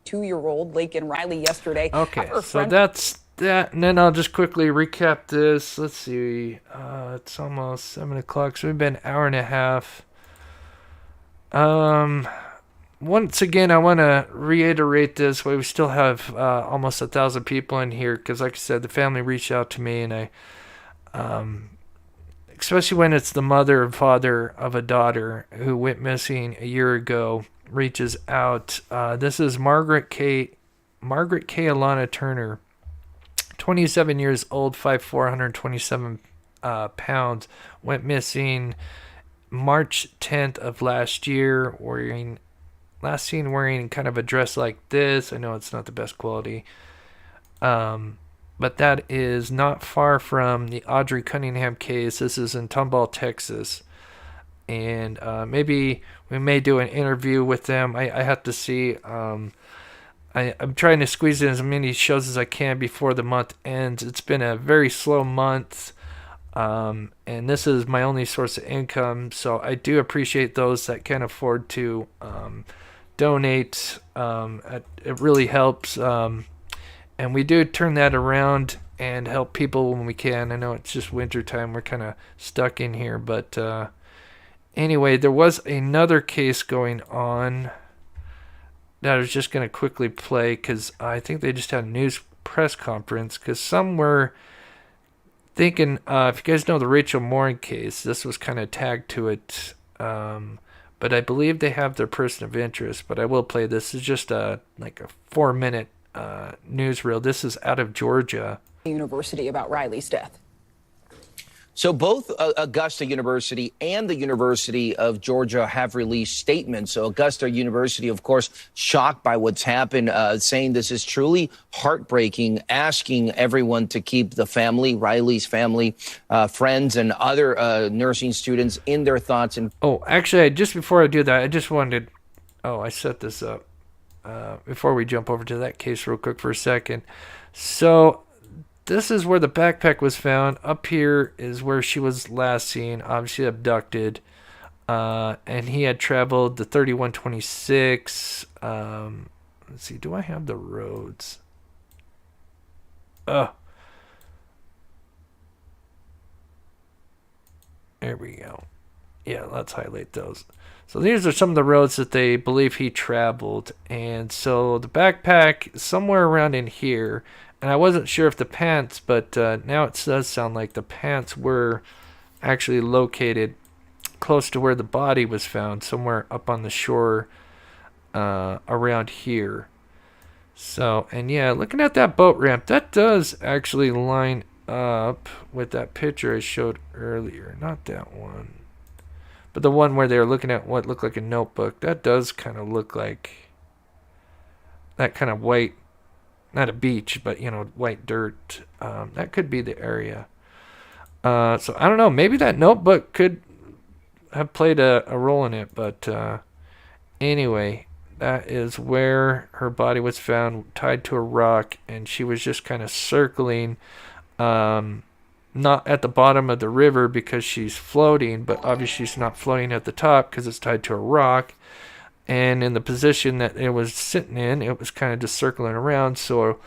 [SPEAKER 3] 2-year-old Laken Riley yesterday.
[SPEAKER 1] Okay, so that's that. And then I'll just quickly recap this. Let's see. It's almost 7 o'clock, so we've been an hour and a half. Once again, I want to reiterate this. We still have almost 1,000 people in here because, like I said, the family reached out to me, and I, especially when it's the mother and father of a daughter who went missing a year ago, reaches out. This is Margaret K. Alana Turner, 27 years old, 5'4", 127 pounds, went missing March 10th of last year, last seen wearing kind of a dress like this. I know it's not the best quality, but that is not far from the Audrii Cunningham case. This is in Tomball, Texas, and maybe we may do an interview with them. I have to see. I'm trying to squeeze in as many shows as I can before the month ends. It's been a very slow month. And this is my only source of income, so I do appreciate those that can afford to donate. It really helps, and we do turn that around and help people when we can. I know it's just winter time. We're kind of stuck in here. But anyway, there was another case going on that I was just going to quickly play because I think they just had a news press conference because some were thinking, if you guys know the Rachel Morin case, this was kind of tagged to it. But I believe they have their person of interest. But I will play this. This is just like a 4-minute newsreel. This is out of Georgia.
[SPEAKER 3] University about Riley's death. So both Augusta University and the University of Georgia have released statements. So Augusta University, of course, shocked by what's happened, saying this is truly heartbreaking, asking everyone to keep the family, Riley's family, friends, and other nursing students in their thoughts. And
[SPEAKER 1] Actually, just before I do that, I just wanted, I set this up before we jump over to that case real quick for a second. So this is where the backpack was found. Up here is where she was last seen, obviously abducted. And he had traveled the 3126. Let's see, do I have the roads? There we go. Yeah, let's highlight those. So these are some of the roads that they believe he traveled. And so the backpack, somewhere around in here. And I wasn't sure if the pants, but now it does sound like the pants were actually located close to where the body was found, somewhere up on the shore around here. So, and yeah, looking at that boat ramp, that does actually line up with that picture I showed earlier. Not that one, but the one where they were looking at what looked like a notebook. That does kind of look like that kind of white, not a beach, but, white dirt. That could be the area. So I don't know. Maybe that notebook could have played a role in it. But anyway, that is where her body was found, tied to a rock. And she was just kind of circling, not at the bottom of the river because she's floating. But obviously she's not floating at the top because it's tied to a rock. And in the position that it was sitting in, it was kind of just circling around. So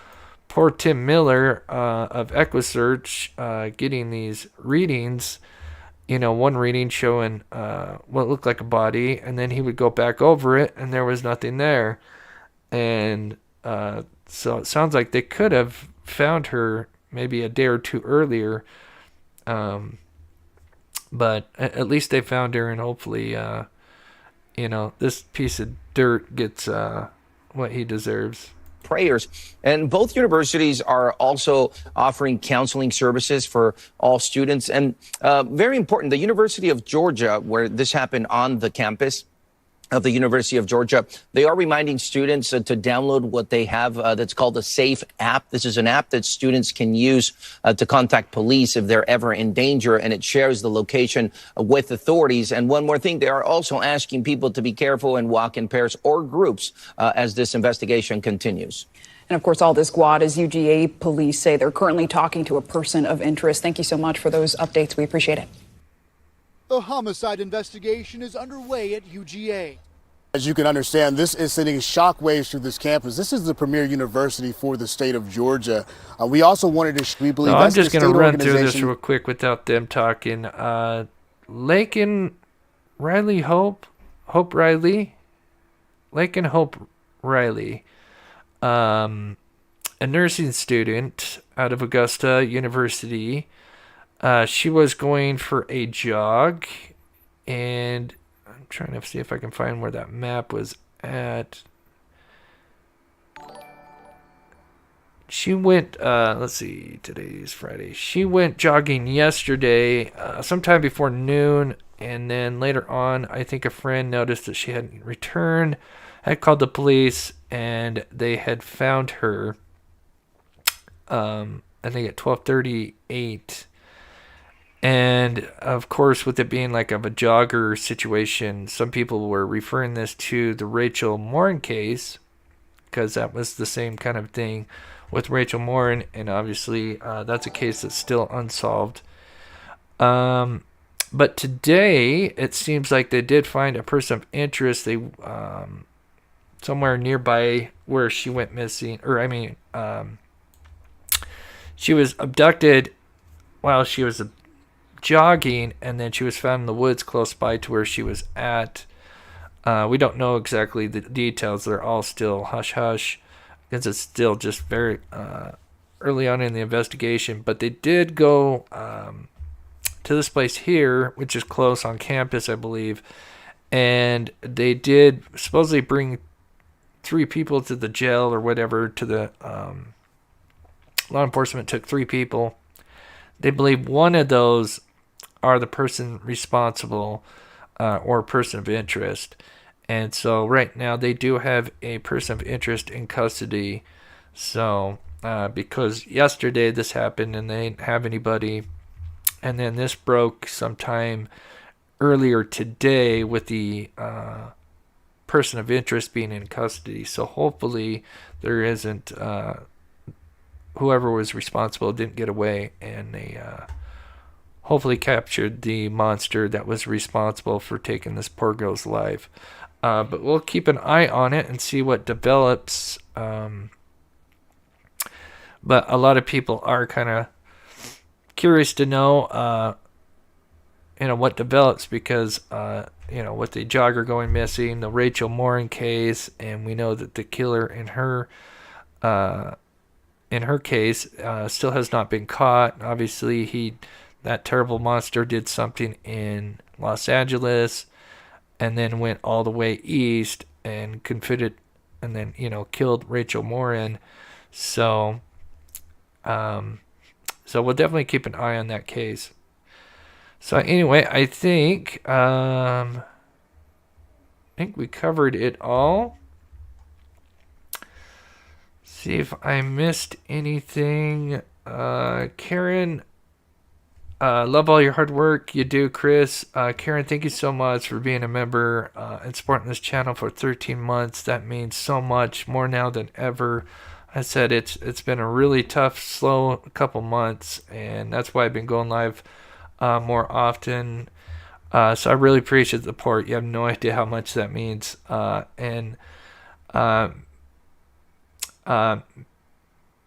[SPEAKER 1] poor Tim Miller of EquiSearch getting these readings, one reading showing what looked like a body, and then he would go back over it, and there was nothing there. And so it sounds like they could have found her maybe a day or two earlier. But at least they found her, and hopefully this piece of dirt gets what he deserves.
[SPEAKER 3] Prayers. And both universities are also offering counseling services for all students. And very important, the University of Georgia, where this happened on the campus of the University of Georgia, they are reminding students to download what they have that's called a SAFE app. This is an app that students can use to contact police if they're ever in danger, and it shares the location with authorities. And one more thing, they are also asking people to be careful and walk in pairs or groups as this investigation continues.
[SPEAKER 22] And of course, all this squad, as UGA police say, they're currently talking to a person of interest. Thank you so much for those updates. We appreciate it.
[SPEAKER 23] The homicide investigation is underway at UGA.
[SPEAKER 24] As you can understand, this is sending shockwaves through this campus. This is the premier university for the state of Georgia. We also wanted to, we believe,
[SPEAKER 1] I'm just going to run through this real quick without them talking. Laken Riley Hope Riley, Laken Hope Riley, a nursing student out of Augusta University. She was going for a jog, and I'm trying to see if I can find where that map was at. She went, let's see, today's Friday. She went jogging yesterday, sometime before noon, and then later on, I think a friend noticed that she hadn't returned, had called the police, and they had found her, I think at 12:38. And of course, with it being like of a jogger situation, some people were referring this to the Rachel Morin case, because that was the same kind of thing with Rachel Morin, and obviously that's a case that's still unsolved. But today, it seems like they did find a person of interest. They somewhere nearby where she went missing, or she was abducted while she was jogging, and then she was found in the woods close by to where she was at. We don't know exactly the details. They're all still hush-hush, because it's still just very early on in the investigation. But they did go to this place here, which is close on campus, I believe, and they did supposedly bring 3 people to the jail or whatever. To the law enforcement took 3 people. They believe one of those are the person responsible or person of interest. And so right now they do have a person of interest in custody. So because yesterday this happened and they didn't have anybody, and then this broke sometime earlier today with the person of interest being in custody. So hopefully there isn't whoever was responsible didn't get away, and they hopefully captured the monster that was responsible for taking this poor girl's life. But we'll keep an eye on it and see what develops. But a lot of people are kind of curious to know, what develops, because, with the jogger going missing, the Rachel Morin case, and we know that the killer in her case still has not been caught. Obviously, that terrible monster did something in Los Angeles, and then went all the way east and confided, and then killed Rachel Morin. So we'll definitely keep an eye on that case. So anyway, I think we covered it all. See if I missed anything. Karen, love all your hard work you do, Chris. Karen, thank you so much for being a member and supporting this channel for 13 months. That means so much, more now than ever. I said it's been a really tough, slow couple months, and that's why I've been going live more often. So I really appreciate the support. You have no idea how much that means.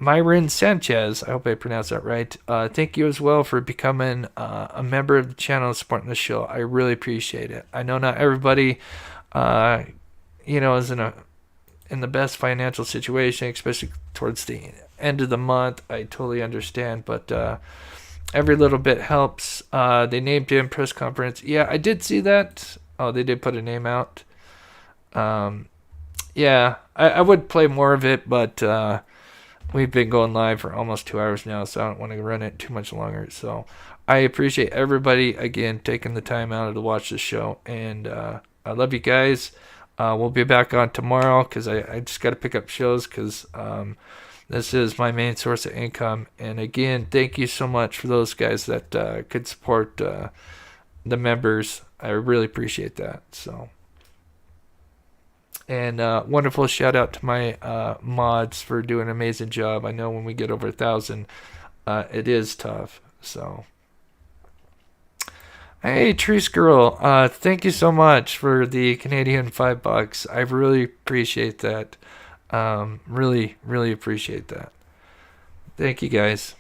[SPEAKER 1] Myron Sanchez, I hope I pronounced that right. Thank you as well for becoming a member of the channel and supporting the show. I really appreciate it. I know not everybody, is in the best financial situation, especially towards the end of the month. I totally understand, but every little bit helps. They named him press conference. Yeah, I did see that. Oh, they did put a name out. Yeah, I would play more of it, but we've been going live for almost 2 hours now, so I don't want to run it too much longer. So I appreciate everybody, again, taking the time out to watch this show, and I love you guys. We'll be back on tomorrow, because I just got to pick up shows, because this is my main source of income. And again, thank you so much for those guys that could support the members. I really appreciate that. So, and wonderful shout out to my mods for doing an amazing job. I know when we get over 1,000, it is tough. So, hey, Trees Girl, thank you so much for the Canadian $5. I really appreciate that. Really, really appreciate that. Thank you, guys.